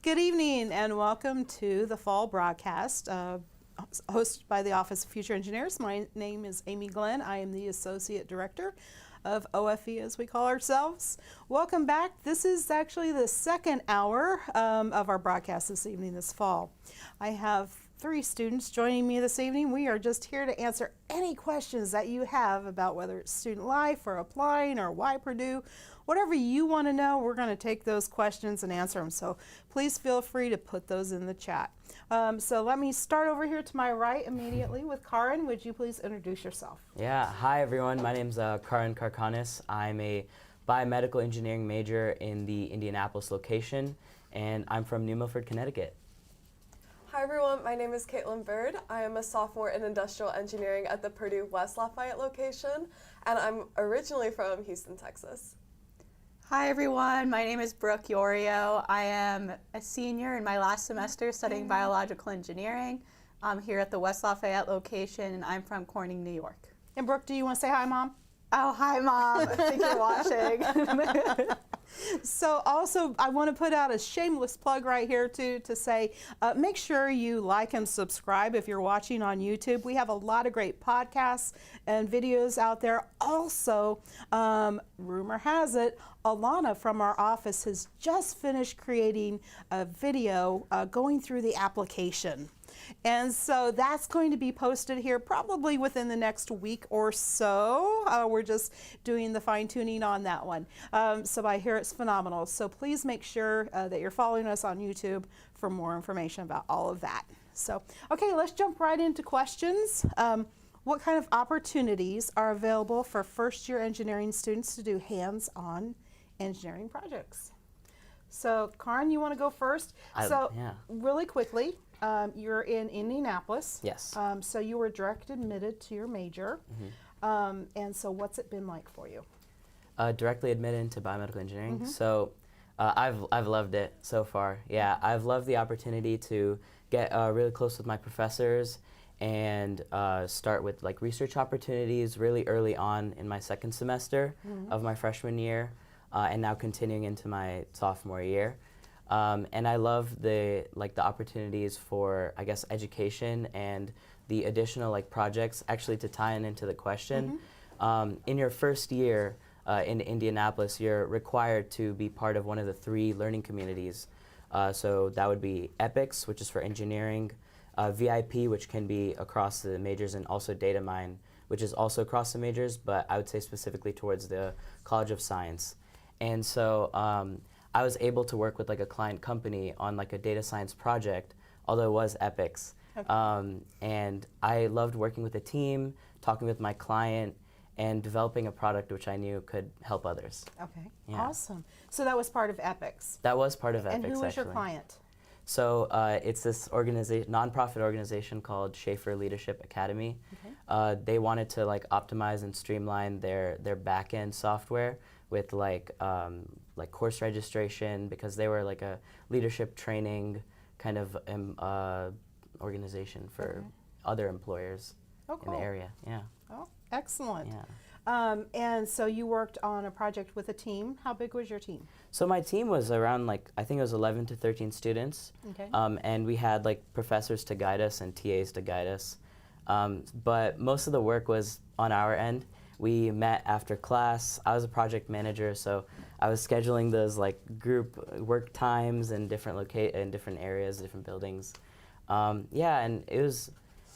Good evening and welcome to the fall broadcast hosted by the Office of Future Engineers. My name is Amy Glenn. I am the Associate Director of OFE, as we call ourselves. Welcome back. This is actually the second hour of our broadcast this evening, this fall. I have 3 students joining me this evening. We are just here to answer any questions that you have about whether it's student life or applying or why Purdue. Whatever you want to know, we're going to take those questions and answer them. So please feel free to put those in the chat. So let me start over here to my right immediately with Karin. Would you please introduce yourself? Yeah, hi everyone. My name's Karin Karkanis. I'm a biomedical engineering major in the Indianapolis location, and I'm from New Milford, Connecticut. Hi everyone, my name is Caitlin Bird. I am a sophomore in industrial engineering at the Purdue West Lafayette location, and I'm originally from Houston, Texas. Hi everyone, my name is Brooke Yorio. I am a senior in my last semester studying biological engineering. I'm here at the West Lafayette location, and I'm from Corning, New York. And Brooke, do you want to say hi, Mom? Oh, hi Mom, I think you're watching. So also, I want to put out a shameless plug right here too to say, make sure you like and subscribe if you're watching on YouTube. We have a lot of great podcasts and videos out there. Also, rumor has it, Alana from our office has just finished creating a video going through the application. And so that's going to be posted here probably within the next week or so. We're just doing the fine tuning on that one. So I hear it's phenomenal. So please make sure that you're following us on YouTube for more information about all of that. So, okay, let's jump right into questions. What kind of opportunities are available for first-year engineering students to do hands-on engineering projects? So, Karin, you want to go first? Yeah. Really quickly, you're in Indianapolis. Yes. So you were direct admitted to your major. And so what's it been like for you? Directly admitted into biomedical engineering. So I've loved it so far. Yeah, I've loved the opportunity to get really close with my professors and start with like research opportunities really early on in my second semester of my freshman year, and now continuing into my sophomore year. And I love the opportunities for, I guess, education and the additional like projects. Actually, to tie into the question, in your first year in Indianapolis, you're required to be part of one of the 3 learning communities. So that would be EPICS, which is for engineering, VIP, which can be across the majors, and also Data Mine, which is also across the majors, but I would say specifically towards the College of Science. And so I was able to work with like a client company on like a data science project, although it was EPICS. Okay. And I loved working with a team, talking with my client, and developing a product which I knew could help others. Okay, Yeah. awesome. So that was part of EPICS. That was part of EPICS, And who was actually. your client? So it's this nonprofit organization called Schaefer Leadership Academy. Okay. They wanted to like optimize and streamline their back-end software with like course registration, because they were like a leadership training kind of organization for other employers in the area. Yeah. Oh, excellent. Yeah. And so you worked on a project with a team. How big was your team? So my team was around like, I think it was 11 to 13 students. Okay. And we had like professors to guide us and TAs to guide us. But most of the work was on our end. We met after class. I was a project manager, so I was scheduling those like group work times in different different areas, different buildings. Yeah, and it was,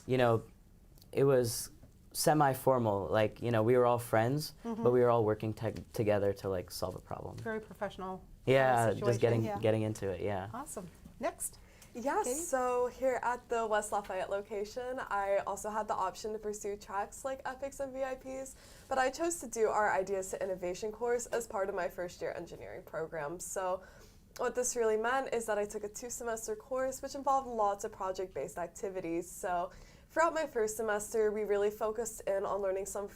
it was semi-formal. Like, we were all friends, but we were all working together to like solve a problem. Very professional. Yeah, situation. just getting into it. Yeah. Awesome. Next. Yes, Katie? so here at the West Lafayette location, I also had the option to pursue tracks like EPICS and VIPs, but I chose to do our Ideas to Innovation course as part of my first year engineering program. So what this really meant is that I took a 2-semester course which involved lots of project-based activities. So throughout my first semester, we really focused in on learning some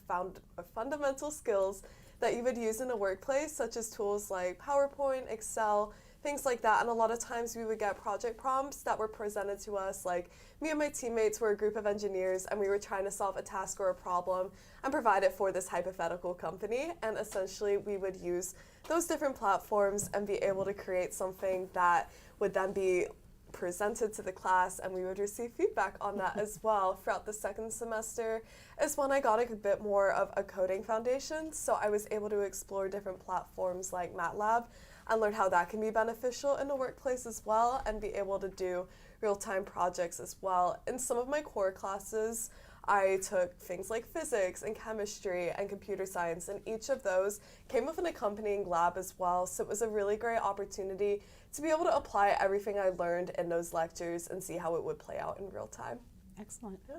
fundamental skills that you would use in the workplace, such as tools like PowerPoint, Excel, things like that. And a lot of times we would get project prompts that were presented to us, like me and my teammates were a group of engineers and we were trying to solve a task or a problem and provide it for this hypothetical company. And essentially we would use those different platforms and be able to create something that would then be presented to the class, and we would receive feedback on that as well. Throughout the second semester is when I got a bit more of a coding foundation, so I was able to explore different platforms like MATLAB and learn how that can be beneficial in the workplace as well, and be able to do real-time projects as well. In some of my core classes, I took things like physics and chemistry and computer science, and each of those came with an accompanying lab as well, so it was a really great opportunity to be able to apply everything I learned in those lectures and see how it would play out in real time. Excellent. Yeah.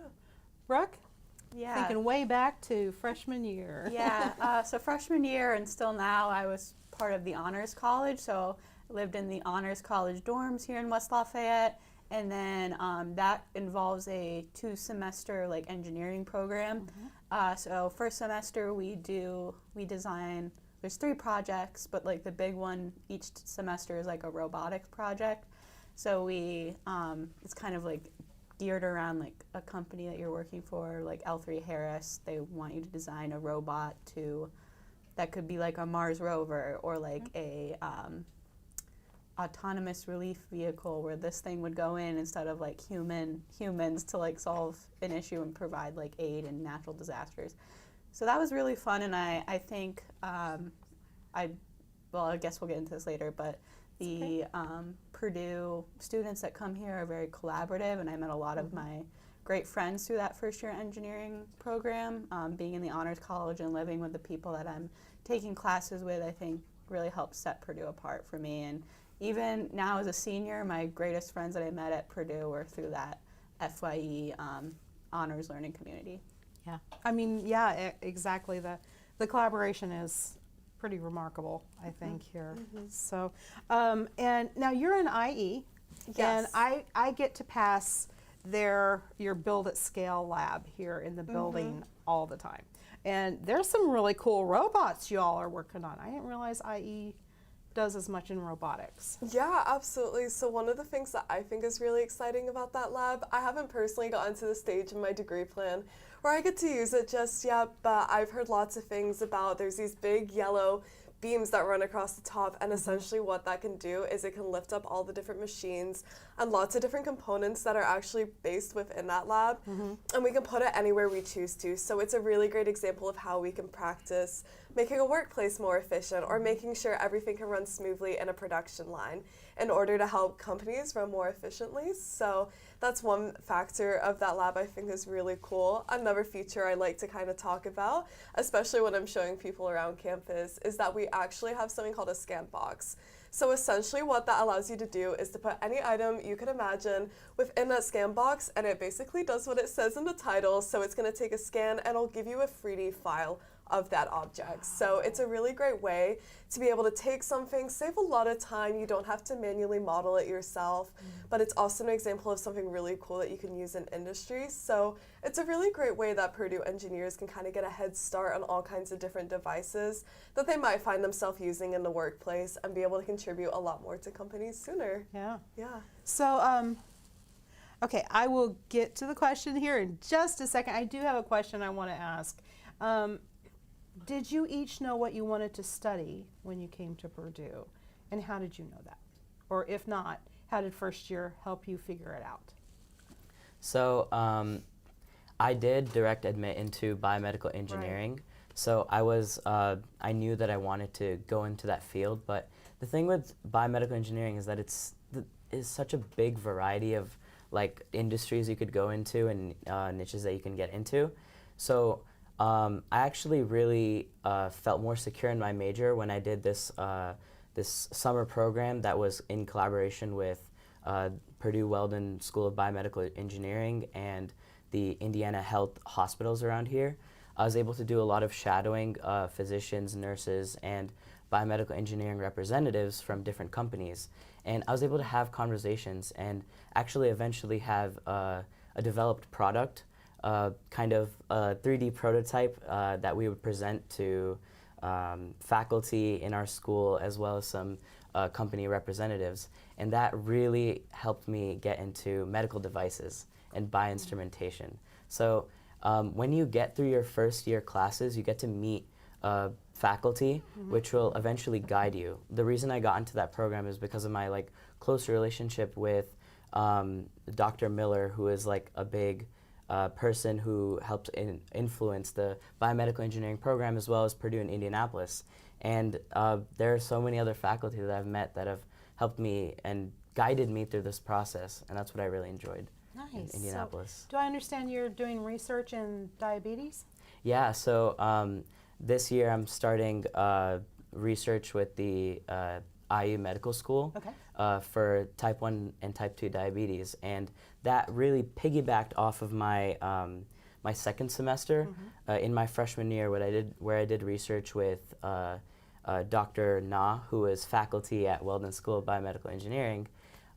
Brooke? Yeah. Thinking way back to freshman year. Yeah, so freshman year and still now, I was part of the Honors College, so I lived in the Honors College dorms here in West Lafayette, and then that involves a 2-semester like engineering program. So first semester we design, there's 3 projects, but like the big one each semester is like a robotics project. So we, it's kind of like geared around like a company that you're working for, like L3 Harris. They want you to design a robot that could be like a Mars rover, or like a autonomous relief vehicle where this thing would go in instead of like humans to like solve an issue and provide like aid in natural disasters. So that was really fun, and I think I guess we'll get into this later, but the Purdue students that come here are very collaborative, and I met a lot of my great friends through that first year engineering program. Being in the Honors College and living with the people that I'm taking classes with, I think really helped set Purdue apart for me. And even now as a senior, my greatest friends that I met at Purdue were through that FYE honors learning community. Yeah. I mean, yeah, exactly. The collaboration is pretty remarkable, I think, here. So, and now you're in IE, Yes. and I get to pass your Build at Scale lab here in the building all the time. And there's some really cool robots you all are working on. I didn't realize IE does as much in robotics. Yeah, absolutely. So one of the things that I think is really exciting about that lab, I haven't personally gotten to the stage in my degree plan where I get to use it just yet, but I've heard lots of things about there's these big yellow beams that run across the top, and essentially what that can do is it can lift up all the different machines and lots of different components that are actually based within that lab, and we can put it anywhere we choose to. So it's a really great example of how we can practice making a workplace more efficient, or making sure everything can run smoothly in a production line in order to help companies run more efficiently. So that's one factor of that lab I think is really cool. Another feature I like to kind of talk about, especially when I'm showing people around campus, is that we actually have something called a scan box. So essentially what that allows you to do is to put any item you can imagine within that scan box, and it basically does what it says in the title. So it's going to take a scan and it'll give you a 3D file of that object. So it's a really great way to be able to take something, save a lot of time. You don't have to manually model it yourself, but it's also an example of something really cool that you can use in industry. So it's a really great way that Purdue engineers can kind of get a head start on all kinds of different devices that they might find themselves using in the workplace, and be able to contribute a lot more to companies sooner. Yeah. Yeah. So, okay, I will get to the question here in just a second. I do have a question I want to ask. Did you each know what you wanted to study when you came to Purdue? And how did you know that? Or if not, how did first year help you figure it out? So I did direct admit into biomedical engineering. So I knew that I wanted to go into that field. But the thing with biomedical engineering is that it's such a big variety of like industries you could go into and niches that you can get into. So I actually really felt more secure in my major when I did this summer program that was in collaboration with Purdue Weldon School of Biomedical Engineering and the Indiana Health hospitals around here. I was able to do a lot of shadowing physicians, nurses, and biomedical engineering representatives from different companies. And I was able to have conversations and actually eventually have a developed product, kind of a 3D prototype that we would present to faculty in our school, as well as some company representatives, and that really helped me get into medical devices and bioinstrumentation. So when you get through your first year classes, you get to meet faculty, which will eventually guide you. The reason I got into that program is because of my close relationship with Dr. Miller, who is a big person who helped influence the biomedical engineering program, as well as Purdue and Indianapolis. And there are so many other faculty that I've met that have helped me and guided me through this process, and that's what I really enjoyed in Nice. Indianapolis. So, do I understand you're doing research in diabetes? Yeah, so this year I'm starting research with the IU Medical School Okay. for type 1 and type 2 diabetes, and that really piggybacked off of my my second semester in my freshman year, where I did research with Dr. Na, who is faculty at Weldon School of Biomedical Engineering,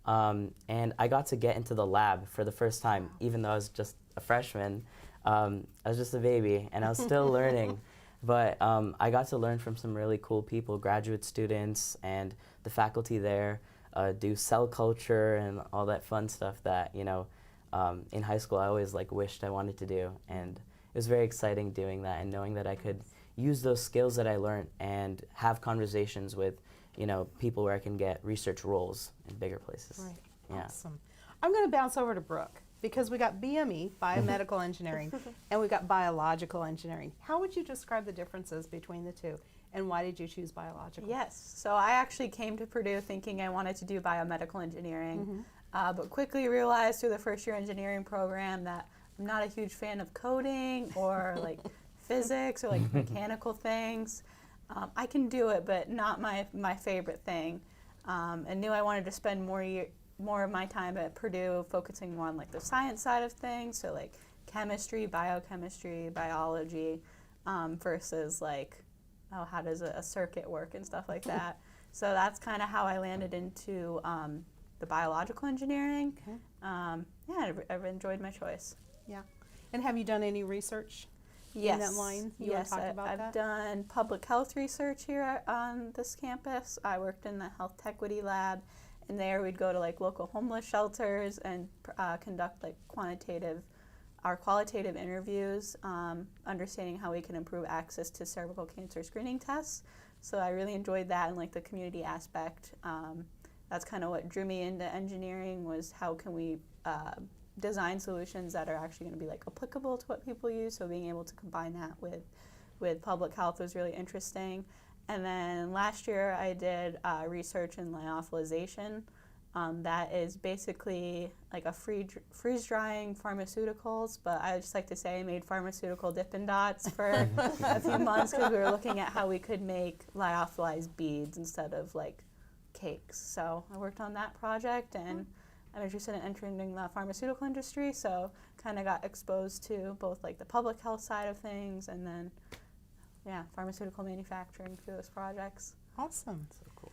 and I got to get into the lab for the first time, even though I was just a freshman. I was just a baby, and I was still learning. But I got to learn from some really cool people, graduate students, and the faculty there do cell culture and all that fun stuff that, in high school I always wished I wanted to do. And it was very exciting doing that and knowing that I could use those skills that I learned and have conversations with, people where I can get research roles in bigger places. Right. Yeah. Awesome. I'm going to bounce over to Brooke, because we got BME, biomedical engineering, and we got biological engineering. How would you describe the differences between the two, and why did you choose biological? Yes, so I actually came to Purdue thinking I wanted to do biomedical engineering, but quickly realized through the first year engineering program that I'm not a huge fan of coding or physics or mechanical things. I can do it, but not my favorite thing, and knew I wanted to spend more of my time at Purdue focusing more on the science side of things, so chemistry, biochemistry, biology, versus how does a circuit work and stuff like that. So that's kind of how I landed into the biological engineering. Okay. Yeah, I've enjoyed my choice. Yeah. And have you done any research Yes. in that line? You want Yes, to talk about I've that? done public health research here on this campus. I worked in the health equity lab, and there we'd go to local homeless shelters and conduct qualitative interviews, understanding how we can improve access to cervical cancer screening tests. So I really enjoyed that, and the community aspect. That's kind of what drew me into engineering, was how can we design solutions that are actually going to be applicable to what people use. So being able to combine that with public health was really interesting. And then last year I did research in lyophilization. That is basically a freeze-drying pharmaceuticals, but I just like to say I made pharmaceutical Dippin' Dots for a few months, because we were looking at how we could make lyophilized beads instead of cakes. So I worked on that project, and I'm interested in entering the pharmaceutical industry, so kind of got exposed to both the public health side of things and then pharmaceutical manufacturing through those projects. Awesome. So cool.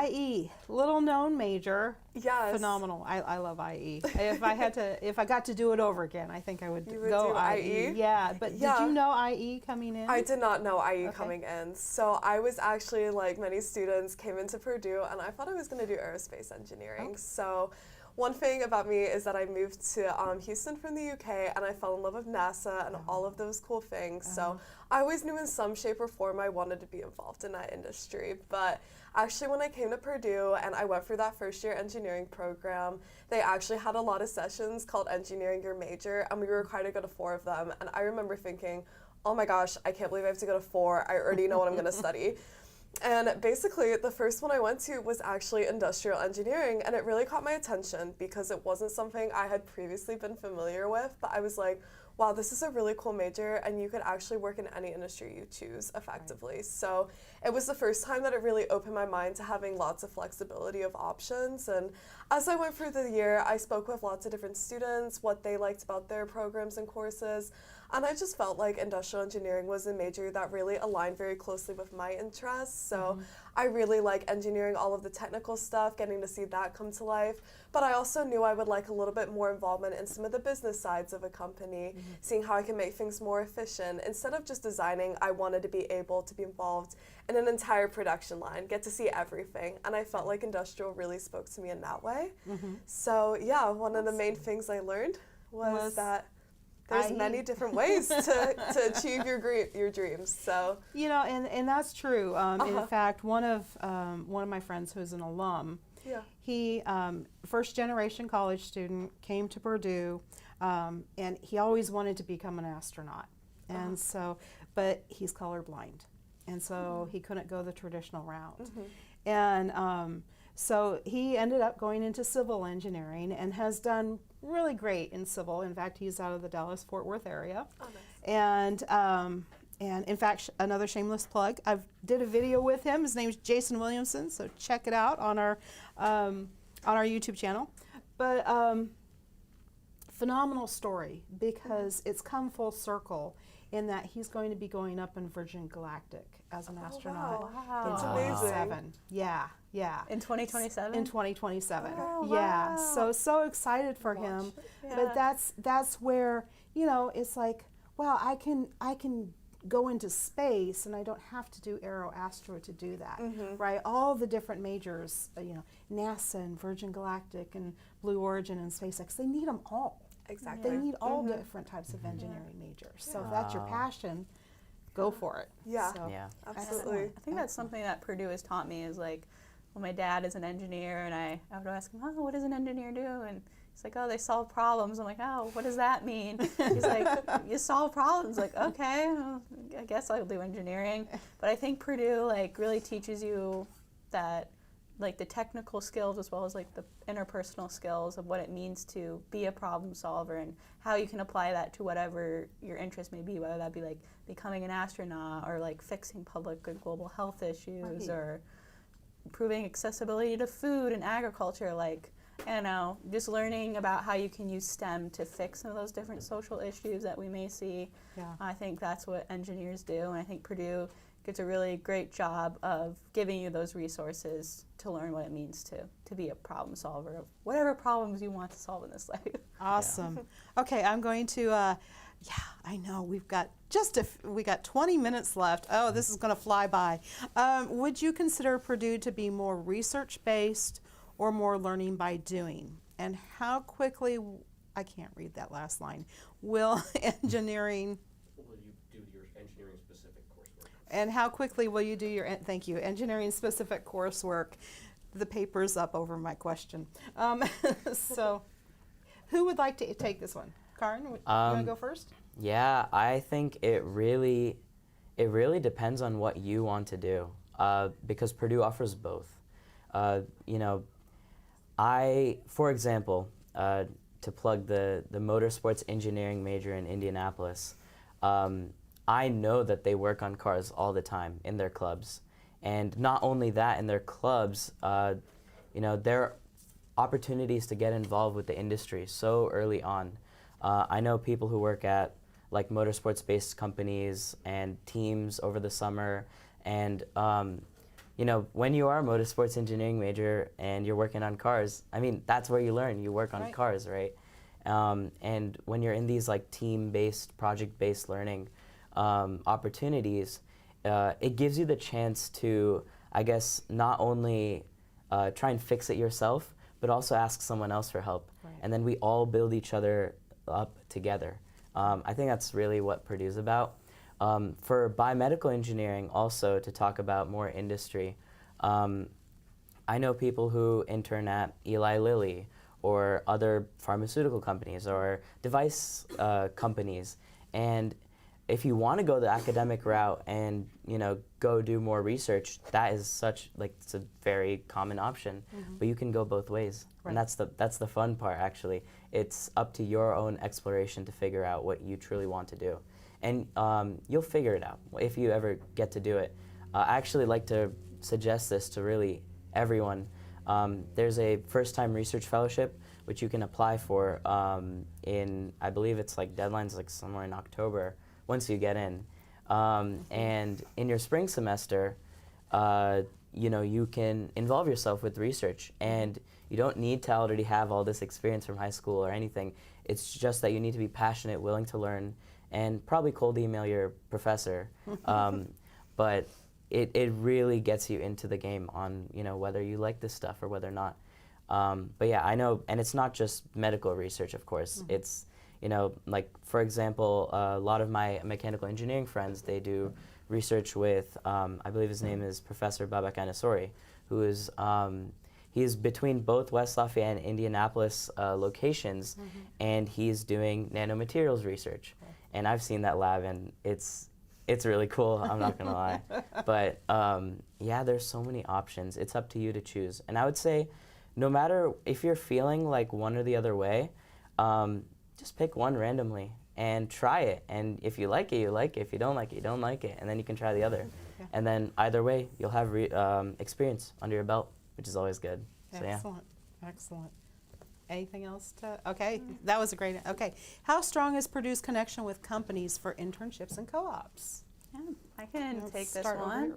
IE, little known major. Yes. Phenomenal. I love IE. If I got to do it over again, I think I would, You would go do IE? Yeah, but Yeah. did you know IE coming in? I did not know IE Okay. coming in. So I was actually, like many students, came into Purdue, and I thought I was going to do aerospace engineering. Okay. So one thing about me is that I moved to Houston from the UK, and I fell in love with NASA and all of those cool things. So I always knew in some shape or form I wanted to be involved in that industry. But actually, when I came to Purdue and I went through that first year engineering program, they actually had a lot of sessions called Engineering Your Major, and we were required to go to 4 of them. And I remember thinking, oh my gosh, I can't believe I have to go to 4. I already know what I'm going to study. And basically, the first one I went to was actually industrial engineering, and it really caught my attention because it wasn't something I had previously been familiar with, but I was like, wow, this is a really cool major, and you could actually work in any industry you choose effectively. Right. So it was the first time that it really opened my mind to having lots of flexibility of options. And as I went through the year, I spoke with lots of different students, what they liked about their programs and courses. And I just felt like industrial engineering was a major that really aligned very closely with my interests. So I really like engineering, all of the technical stuff, getting to see that come to life. But I also knew I would like a little bit more involvement in some of the business sides of a company, seeing how I can make things more efficient. Instead of just designing, I wanted to be able to be involved in an entire production line, get to see everything. And I felt like industrial really spoke to me in that way. So yeah, one of the main things I learned was that there's many different ways to achieve your dreams. So You know, and that's true. In fact, one of my friends who's an alum, he first generation college student, came to Purdue, and he always wanted to become an astronaut, and so, but he's colorblind, and so he couldn't go the traditional route, and so he ended up going into civil engineering and has done really great in civil. In fact, he's out of the Dallas-Fort Worth area. Oh, nice. And in fact, another shameless plug, I did a video with him. His name's Jason Williamson, so check it out on our YouTube channel. But phenomenal story, because it's come full circle in that he's going to be going up in Virgin Galactic as an astronaut Wow. in That's 2027. Yeah. In 2027? In 2027. Oh, Yeah. wow. So excited for him. But that's where, you know, it's like, wow, I can go into space and I don't have to do Aero Astro to do that. Right? All the different majors, you know, NASA and Virgin Galactic and Blue Origin and SpaceX, they need them all. Exactly. They need all different types of engineering majors. So if that's your passion, go for it. Yeah. So, Yeah. Absolutely. I think that's something that Purdue has taught me is like, well, my dad is an engineer, and I would ask him, oh, what does an engineer do? And he's like, oh, they solve problems. I'm like, oh, what does that mean? He's like, you solve problems. Like, okay, well, I guess I'll do engineering. But I think Purdue like really teaches you that like the technical skills as well as like the interpersonal skills of what it means to be a problem solver and how you can apply that to whatever your interest may be, whether that be like becoming an astronaut or like fixing public and global health issues or improving accessibility to food and agriculture. Like, you know, just learning about how you can use STEM to fix some of those different social issues that we may see. I think that's what engineers do, and I think Purdue gets a really great job of giving you those resources to learn what it means to be a problem solver of whatever problems you want to solve in this life. Awesome. Okay, I'm going to, I know we've got we got 20 minutes left. Oh, this is going to fly by. Would you consider Purdue to be more research-based or more learning by doing? And how quickly, I can't read that last line, will engineering, Will you do your engineering-specific coursework? and how quickly will you do your, thank you, engineering-specific coursework? The paper's up over my question. So, who would like to take this one? Karin, you want to go first? Yeah, I think it really depends on what you want to do, because Purdue offers both. You know, for example, to plug the motorsports engineering major in Indianapolis, I know that they work on cars all the time in their clubs. And not only that, in their clubs, you know, there are opportunities to get involved with the industry so early on. I know people who work at like motorsports-based companies and teams over the summer, and you know, when you are a motorsports engineering major and you're working on cars, I mean, that's where you learn. You work on cars, right? And when you're in these like team-based, project-based learning opportunities, it gives you the chance to, I guess, not only try and fix it yourself, but also ask someone else for help. Right. And then we all build each other up together. I think that's really what Purdue's about. For biomedical engineering, also, to talk about more industry, I know people who intern at Eli Lilly or other pharmaceutical companies or device companies. And if you want to go the academic route and, you know, go do more research, that is it's a very common option. But you can go both ways. Right. And that's the fun part, actually. It's up to your own exploration to figure out what you truly want to do. And you'll figure it out if you ever get to do it. I actually like to suggest this to really everyone. There's a first-time research fellowship, which you can apply for in, I believe it's like deadlines like somewhere in October once you get in. And in your spring semester, you know, you can involve yourself with research, and you don't need to already have all this experience from high school or anything. It's just that you need to be passionate, willing to learn, and probably cold email your professor. But it really gets you into the game on, you know, whether you like this stuff or whether not. But yeah, I know, and it's not just medical research, of course. It's, you know, like, for example, a lot of my mechanical engineering friends, they do research with, I believe his name is Professor Babak Anasori, who is, he's between both West Lafayette and Indianapolis locations, and he's doing nanomaterials research. And I've seen that lab, and it's really cool, I'm not gonna lie. But yeah, there's so many options. It's up to you to choose. And I would say, no matter if you're feeling like one or the other way, just pick one randomly and try it. And if you like it, you like it. If you don't like it, you don't like it. And then you can try the other. Yeah. And then either way, you'll have experience under your belt, which is always good. So yeah. Excellent, excellent. Anything else to, okay, that was a great, okay. How strong is Purdue's connection with companies for internships and co-ops? Yeah, I can Let's take this start over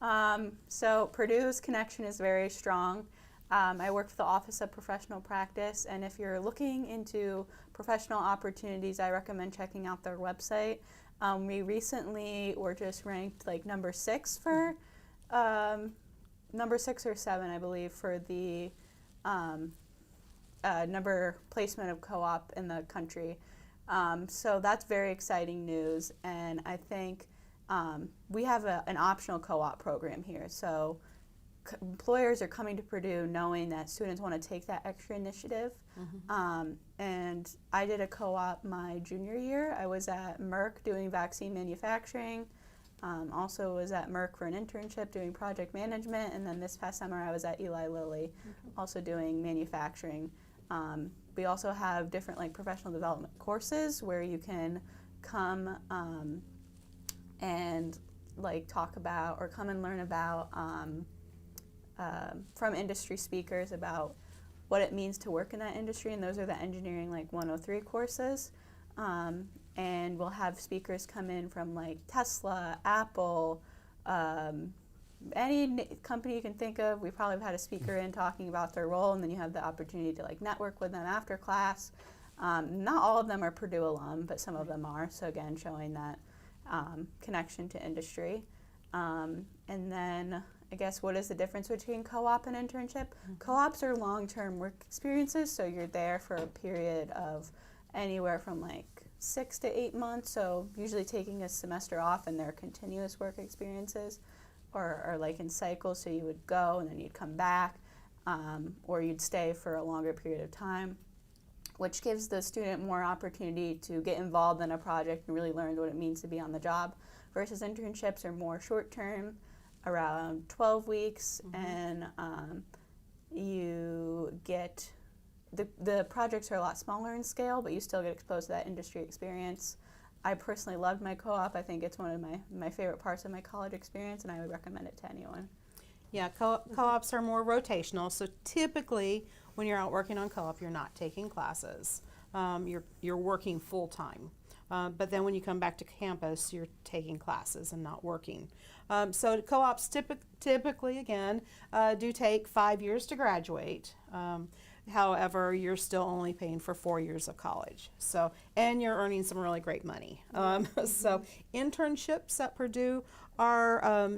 one. So Purdue's connection is very strong. I work for the Office of Professional Practice, and if you're looking into professional opportunities, I recommend checking out their website. We recently were just ranked like number 6 for, number 6 or 7, I believe, for the number placement of co-op in the country. So that's very exciting news, and I think we have an optional co-op program here. So employers are coming to Purdue knowing that students want to take that extra initiative. And I did a co-op my junior year. I was at Merck doing vaccine manufacturing. Also was at Merck for an internship doing project management, and then this past summer I was at Eli Lilly, also doing manufacturing. We also have different like professional development courses where you can come and like talk about or come and learn about from industry speakers about what it means to work in that industry, and those are the engineering like 103 courses. And we'll have speakers come in from like Tesla, Apple, any company you can think of. We probably have had a speaker in talking about their role, and then you have the opportunity to like network with them after class. Not all of them are Purdue alum, but some of them are. So again, showing that connection to industry. And then I guess what is the difference between co-op and internship? Co-ops are long-term work experiences, so you're there for a period of anywhere from like 6 to 8 months, so usually taking a semester off, and they're continuous work experiences, or like in cycles, so you would go and then you'd come back, or you'd stay for a longer period of time, which gives the student more opportunity to get involved in a project and really learn what it means to be on the job, versus internships are more short-term, around 12 weeks, and you get, the projects are a lot smaller in scale, but you still get exposed to that industry experience. I personally loved my co-op. I think it's one of my favorite parts of my college experience, and I would recommend it to anyone. Yeah, co-ops are more rotational, so typically when you're out working on co-op, you're not taking classes. You're working full-time. But then when you come back to campus, you're taking classes and not working. So co-ops typically, again, do take 5 years to graduate. However, you're still only paying for 4 years of college. So, and you're earning some really great money. So internships at Purdue are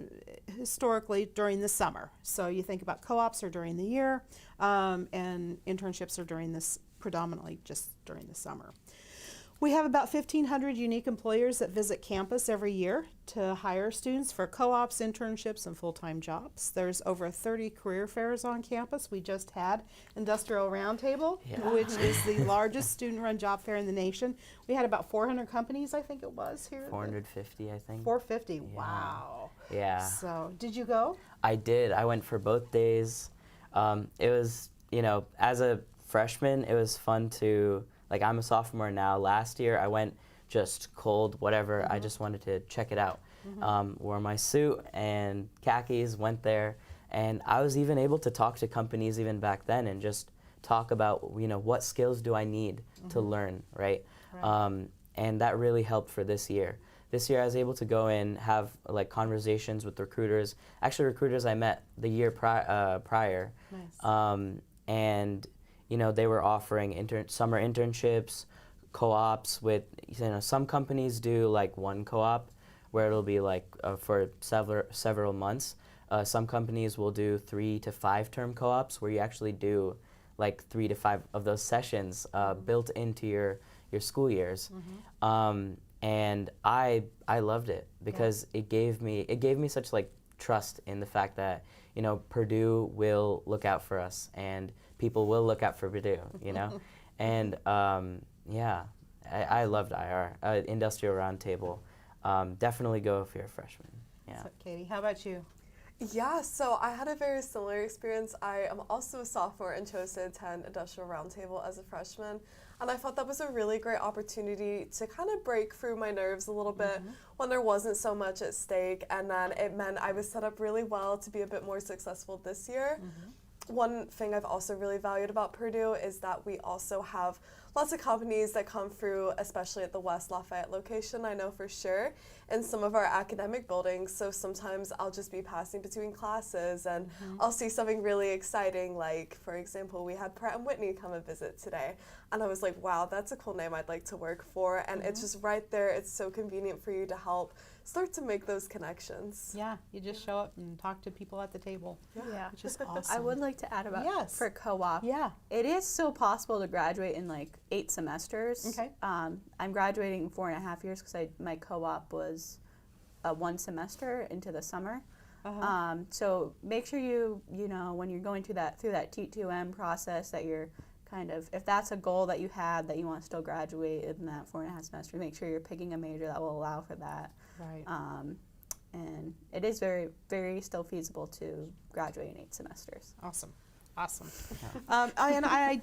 historically during the summer. So you think about co-ops are during the year, and internships are during this, predominantly just during the summer. We have about 1,500 unique employers that visit campus every year to hire students for co-ops, internships, and full-time jobs. There's over 30 career fairs on campus. We just had Industrial Roundtable, which is the largest student-run job fair in the nation. We had about 400 companies, I think it was, here. 450, I think. 450, Yeah. Wow. Yeah. So, did you go? I did. I went for both days. It was, you know, as a freshman, it was fun to, like, I'm a sophomore now. Last year, I went just cold, whatever. I just wanted to check it out. Wore my suit and khakis, went there, and I was even able to talk to companies even back then and just talk about, what skills do I need to learn, right? And that really helped for this year. This year I was able to go in, have like conversations with recruiters, actually recruiters I met the year prior. Nice. And they were offering summer internships, co-ops with, some companies do like one co-op where it'll be like for several months. Some companies will do 3 to 5 term co-ops where you actually do like 3 to 5 of those sessions built into your school years. And I loved it because it gave me such like trust in the fact that Purdue will look out for us and people will look out for Purdue, and I loved IR, Industrial Roundtable. Definitely go if you're a freshman. Yeah. So, Katie, how about you? Yeah, so I had a very similar experience. I am also a sophomore and chose to attend Industrial Roundtable as a freshman. And I thought that was a really great opportunity to kind of break through my nerves a little bit when there wasn't so much at stake. And then it meant I was set up really well to be a bit more successful this year. One thing I've also really valued about Purdue is that we also have lots of companies that come through, especially at the West Lafayette location, I know for sure, in some of our academic buildings. So sometimes I'll just be passing between classes and I'll see something really exciting, like, for example, we had Pratt & Whitney come and visit today. And I was like, wow, that's a cool name I'd like to work for. And it's just right there. It's so convenient for you to help start to make those connections. Yeah, you just show up and talk to people at the table, Yeah. which is awesome. I would like to add about for co-op. Yeah. It is still possible to graduate in like 8 semesters. Okay. I'm graduating in 4.5 years because my co-op was 1 semester into the summer. So make sure you when you're going through that T2M process that you're kind of, if that's a goal that you have that you want to still graduate in that 4.5 semesters, make sure you're picking a major that will allow for that. Right. And it is very, very still feasible to graduate in 8 semesters. Awesome. And I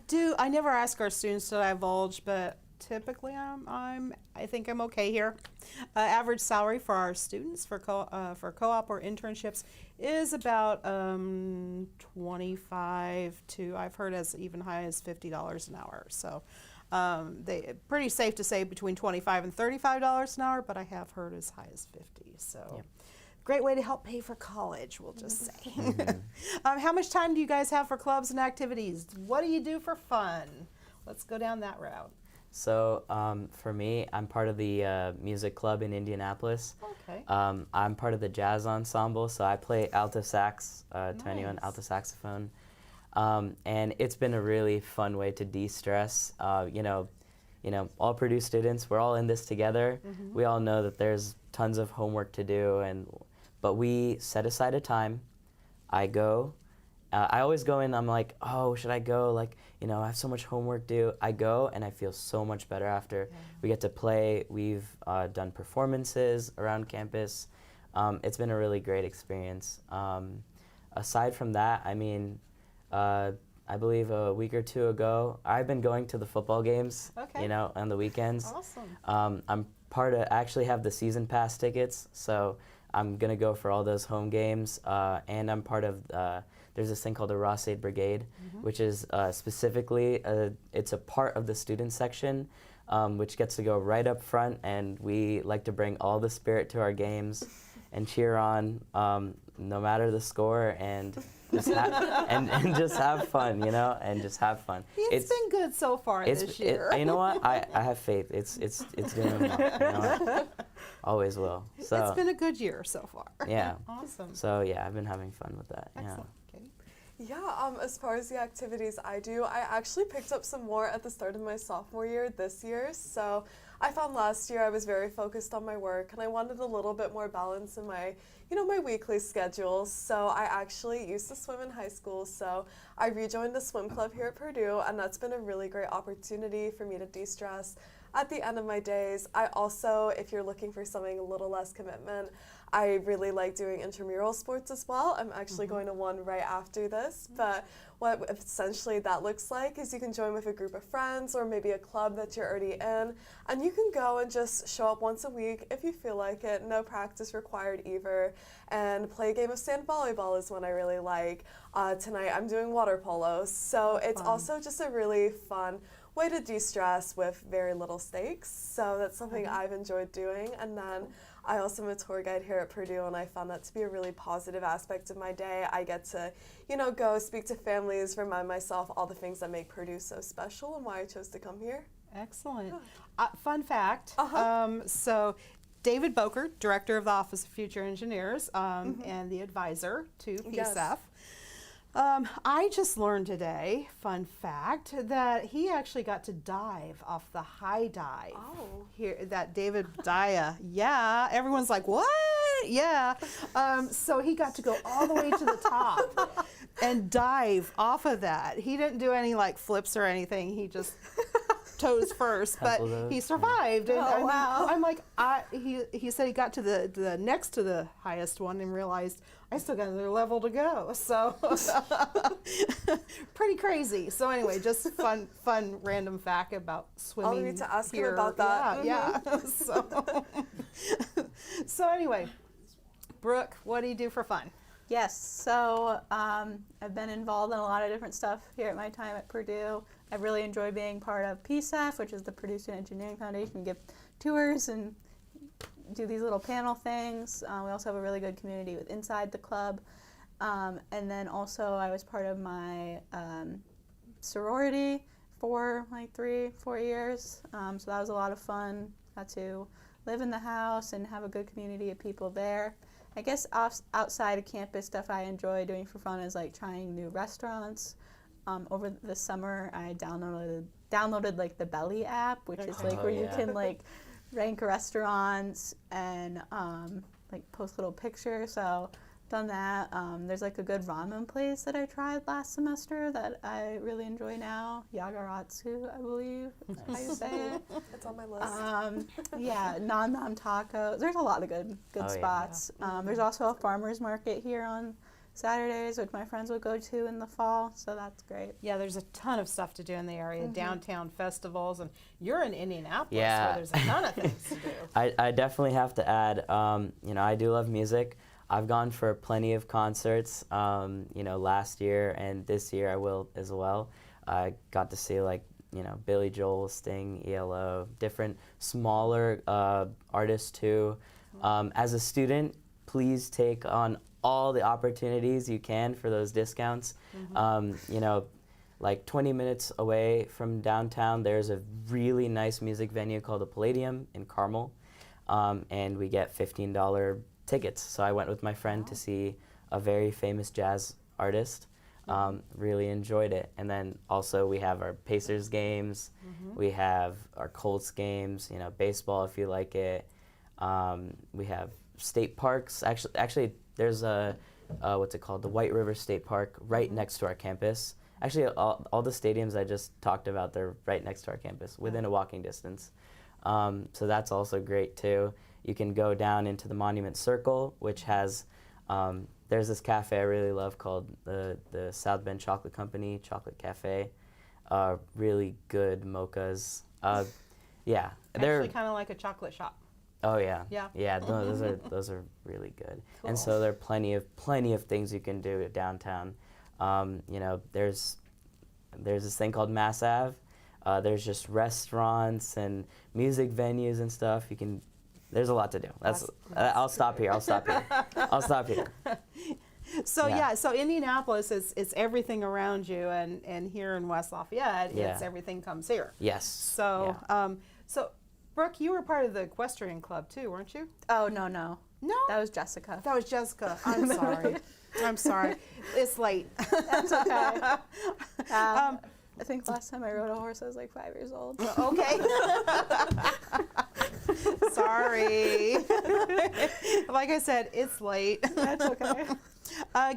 never ask our students to divulge, but typically I think I'm okay here. Average salary for our students for co-op or internships is about 25 to, I've heard as even high as $50 an hour. So they pretty safe to say between $25 and $35 an hour, but I have heard as high as 50. So great way to help pay for college, we'll just say. How much time do you guys have for clubs and activities? What do you do for fun? Let's go down that route. So for me, I'm part of the music club in Indianapolis. Okay. I'm part of the jazz ensemble, so I play alto sax, tenor and Nice. alto saxophone. And it's been a really fun way to de-stress. All Purdue students, we're all in this together. We all know that there's tons of homework to do, but we set aside a time. I go. I always go in, I'm like, oh, should I go? Like, I have so much homework due. I go, and I feel so much better after. We get to play. We've done performances around campus. It's been a really great experience. Aside from that, I mean, I believe a week or two ago, I've been going to the football games, on the weekends. Awesome. I actually have the season pass tickets, so I'm going to go for all those home games, and I'm part of, there's this thing called the Ross Aid Brigade, which is specifically, it's a part of the student section, which gets to go right up front, and we like to bring all the spirit to our games and cheer on, no matter the score, and just and just have fun, and just have fun. It's been good so far this year. You know what? I have faith. It's doing well. Always will. So it's been a good year so far. Yeah. Awesome. So yeah, I've been having fun with that. Excellent. Katie? Yeah, as far as the activities I do, I actually picked up some more at the start of my sophomore year this year. So I found last year I was very focused on my work and I wanted a little bit more balance in my, my weekly schedule. So I actually used to swim in high school. So I rejoined the swim club here at Purdue, and that's been a really great opportunity for me to de-stress at the end of my days. I also, if you're looking for something a little less commitment, I really like doing intramural sports as well. I'm actually going to one right after this, but what essentially that looks like is you can join with a group of friends or maybe a club that you're already in, and you can go and just show up once a week if you feel like it, no practice required either, and play a game of sand volleyball is one I really like. Tonight I'm doing water polo, so it's also just a really fun way to de-stress with very little stakes, so that's something I've enjoyed doing. And then I also am a tour guide here at Purdue, and I found that to be a really positive aspect of my day. I get to, go speak to families, remind myself all the things that make Purdue so special and why I chose to come here. Excellent. Fun fact, so David Boker, Director of the Office of Future Engineers and the advisor to PSEF, Yes. I just learned today, fun fact, that he actually got to dive off the high dive. Oh. Here, that David Daya. Yeah, everyone's like, what? Yeah. So he got to go all the way to the top and dive off of that. He didn't do any like flips or anything. He just toes first, but he survived. And wow. I'm like, he said he got to the next to the highest one and realized I still got another level to go. So pretty crazy. So anyway, just fun random fact about swimming. I'll need to ask him here. about that. Yeah. So anyway, Brooke, what do you do for fun? Yes, so I've been involved in a lot of different stuff here at my time at Purdue. I really enjoy being part of PSEF, which is the Purdue Student Engineering Foundation. We give tours and do these little panel things. We also have a really good community with inside the club. And then also I was part of my sorority for like 3-4 years. So that was a lot of fun. Got to live in the house and have a good community of people there. I guess outside of campus stuff I enjoy doing for fun is like trying new restaurants. Over the summer I downloaded like the Belly app, which is like where you can like rank restaurants and like post little pictures. So done that. There's like a good ramen place that I tried last semester that I really enjoy now. Yagaratsu, I believe is how you say it. It's on my list. Yeah, Nam Tacos. There's a lot of good spots. There's also a farmer's market here on Saturdays, which my friends would go to in the fall, so that's great. Yeah, there's a ton of stuff to do in the area, downtown festivals, and you're in Indianapolis, Yeah. where there's a ton of things to do. I definitely have to add, I do love music. I've gone for plenty of concerts, last year and this year I will as well. I got to see Billy Joel, Sting, ELO, different smaller artists too. As a student, please take on all the opportunities you can for those discounts. 20 minutes away from downtown, there's a really nice music venue called the Palladium in Carmel, and we get $15 tickets. So I went with my friend to see a very famous jazz artist. Really enjoyed it. And then also we have our Pacers games, we have our Colts games, baseball if you like it. We have state parks. Actually, there's a what's it called? The White River State Park right next to our campus. Actually, all the stadiums I just talked about, they're right next to our campus, within a walking distance. So that's also great too. You can go down into the Monument Circle, which has, there's this cafe I really love called the South Bend Chocolate Company Chocolate Cafe. Really good mochas. Yeah, they're Actually kind of like a chocolate shop. Oh yeah. Yeah. Yeah, those are really good. Cool. And so there are plenty of things you can do at downtown. There's this thing called Mass Ave. There's just restaurants and music venues and stuff. There's a lot to do. I'll stop here. So so Indianapolis is everything around you, and here in West Lafayette, it's everything comes here. Yes. So so Brooke, you were part of the equestrian club too, weren't you? Oh, no. No? That was Jessica. That was Jessica. I'm sorry. I'm sorry. It's late. That's okay. I think last time I rode a horse I was like 5 years old. Okay. Sorry. Like I said, it's late. That's okay.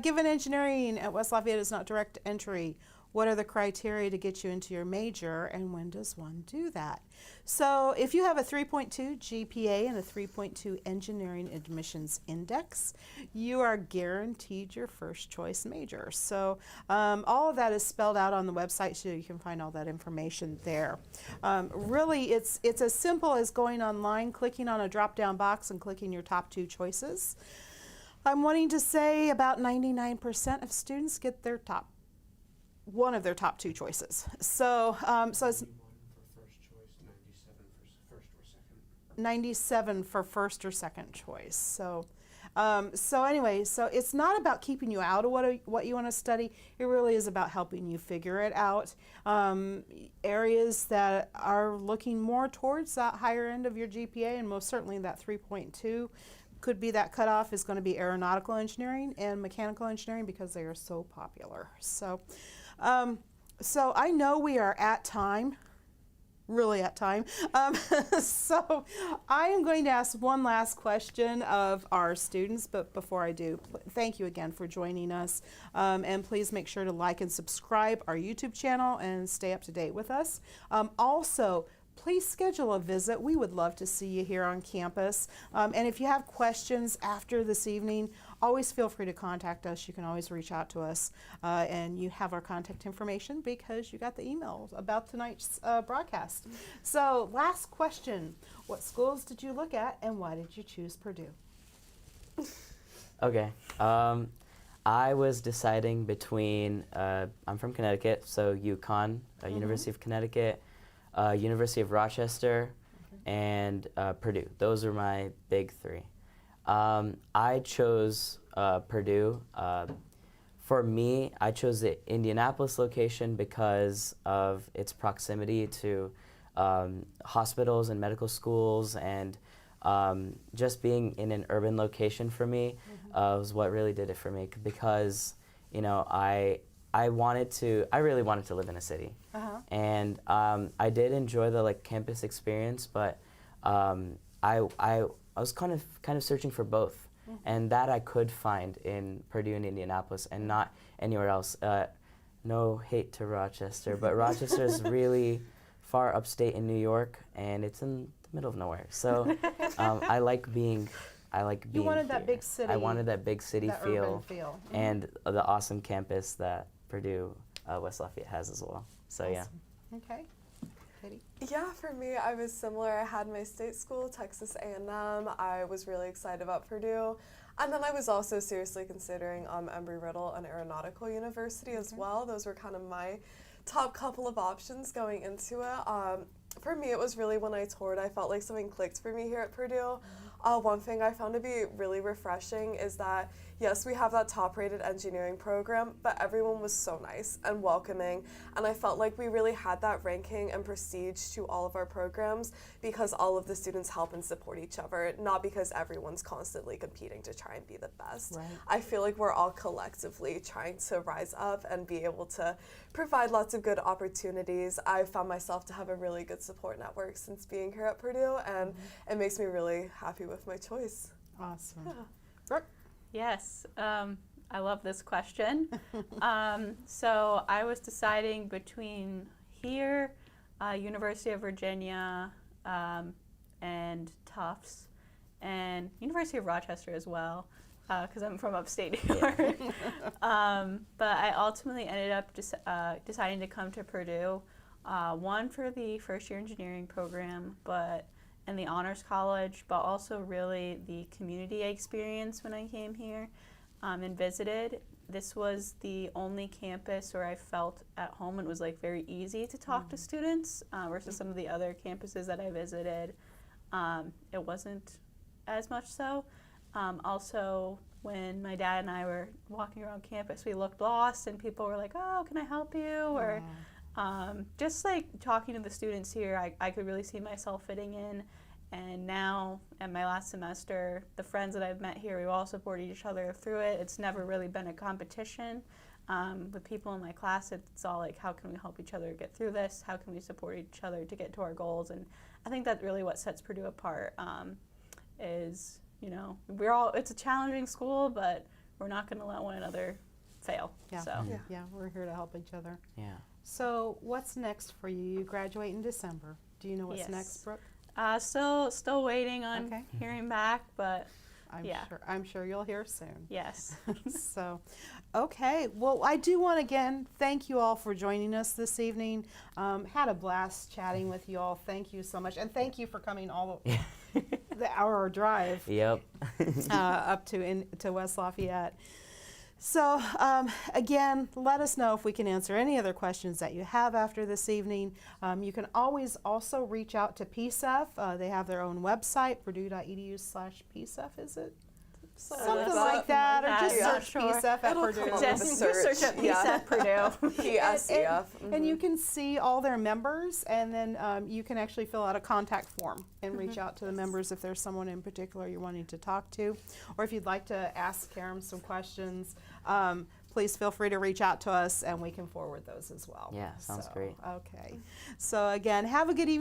Given engineering at West Lafayette is not direct entry, what are the criteria to get you into your major, and when does one do that? So if you have a 3.2 GPA and a 3.2 engineering admissions index, you are guaranteed your first choice major. So all of that is spelled out on the website, so you can find all that information there. Really, it's as simple as going online, clicking on a drop-down box, and clicking your top 2 choices. I'm wanting to say about 99% of students get one of their top 2 choices. So, so it's 97 for first or second choice. So, anyway, so it's not about keeping you out of what you want to study. It really is about helping you figure it out. Areas that are looking more towards that higher end of your GPA, and most certainly that 3.2 could be that cutoff, is going to be aeronautical engineering and mechanical engineering, because they are so popular. So, so I know we are at time. Really at time. So I am going to ask one last question of our students, but before I do, thank you again for joining us. And please make sure to like and subscribe our YouTube channel and stay up to date with us. Also, please schedule a visit. We would love to see you here on campus. And if you have questions after this evening, always feel free to contact us. You can always reach out to us. And you have our contact information because you got the email about tonight's broadcast. So last question. What schools did you look at, and why did you choose Purdue? Okay. I was deciding between, I'm from Connecticut, so UConn, University of Connecticut, University of Rochester, and Purdue. Those are my big 3. I chose Purdue. For me, I chose the Indianapolis location because of its proximity to hospitals and medical schools, and just being in an urban location for me was what really did it for me, because, you know, I really wanted to live in a city. And I did enjoy the campus experience, but I was kind of searching for both, and that I could find in Purdue and Indianapolis, and not anywhere else. No hate to Rochester, but Rochester is really far upstate in New York, and it's in the middle of nowhere. So I like being. You wanted that here. big city. I wanted that big city that feel, urban feel. and the awesome campus that Purdue West Lafayette has as well. So yeah. Okay. Katie? Yeah, for me, I was similar. I had my state school, Texas A&M. I was really excited about Purdue. And then I was also seriously considering Embry-Riddle, an aeronautical university as well. Those were kind of my top couple of options going into it. For me, it was really when I toured, I felt like something clicked for me here at Purdue. One thing I found to be really refreshing is that, yes, we have that top-rated engineering program, but everyone was so nice and welcoming, and I felt like we really had that ranking and prestige to all of our programs because all of the students help and support each other, not because everyone's constantly competing to try and be the best. Right. I feel like we're all collectively trying to rise up and be able to provide lots of good opportunities. I found myself to have a really good support network since being here at Purdue, and it makes me really happy with my choice. Awesome. Yeah. Brooke? Yes, I love this question. So I was deciding between here, University of Virginia, and Tufts, and University of Rochester as well, because I'm from upstate New York. But I ultimately ended up deciding to come to Purdue, one for the first year engineering program, but in the honors college, but also really the community experience when I came here and visited. This was the only campus where I felt at home. It was like very easy to talk to students versus some of the other campuses that I visited. It wasn't as much so. Also, when my dad and I were walking around campus, we looked lost and people were like, "Oh, can I help you?" Or just like talking to the students here, I could really see myself fitting in. And now, at my last semester, the friends that I've met here, we all supported each other through it. It's never really been a competition. With people in my class, it's all like, how can we help each other get through this? How can we support each other to get to our goals? And I think that's really what sets Purdue apart, is, you know, it's a challenging school, but we're not going to let one another fail. Yeah. So Yeah, we're here to help each other. Yeah. So what's next for you? You graduate in December. Do you know what's Yes. next, Brooke? still waiting on Okay. hearing back, but Yeah. I'm sure you'll hear soon. yes. So, okay. Well, I do want to again thank you all for joining us this evening. Had a blast chatting with you all. Thank you so much, and thank you for coming all the hour drive Yep. up to West Lafayette. So again, let us know if we can answer any other questions that you have after this evening. You can always also reach out to PSEF. They have their own website, purdue.edu/PSEF, is it? Something like that, or just Yeah, search sure. PSEF at It'll Purdue. come up Just with search up Yeah. PSEF Purdue. PSEF. And you can see all their members, and then you can actually fill out a contact form and reach out to the members if there's someone in particular you're wanting to talk to. Or if you'd like to ask Karen some questions, please feel free to reach out to us and we can forward those as well. Yeah, sounds great. Okay. So again, have a good evening.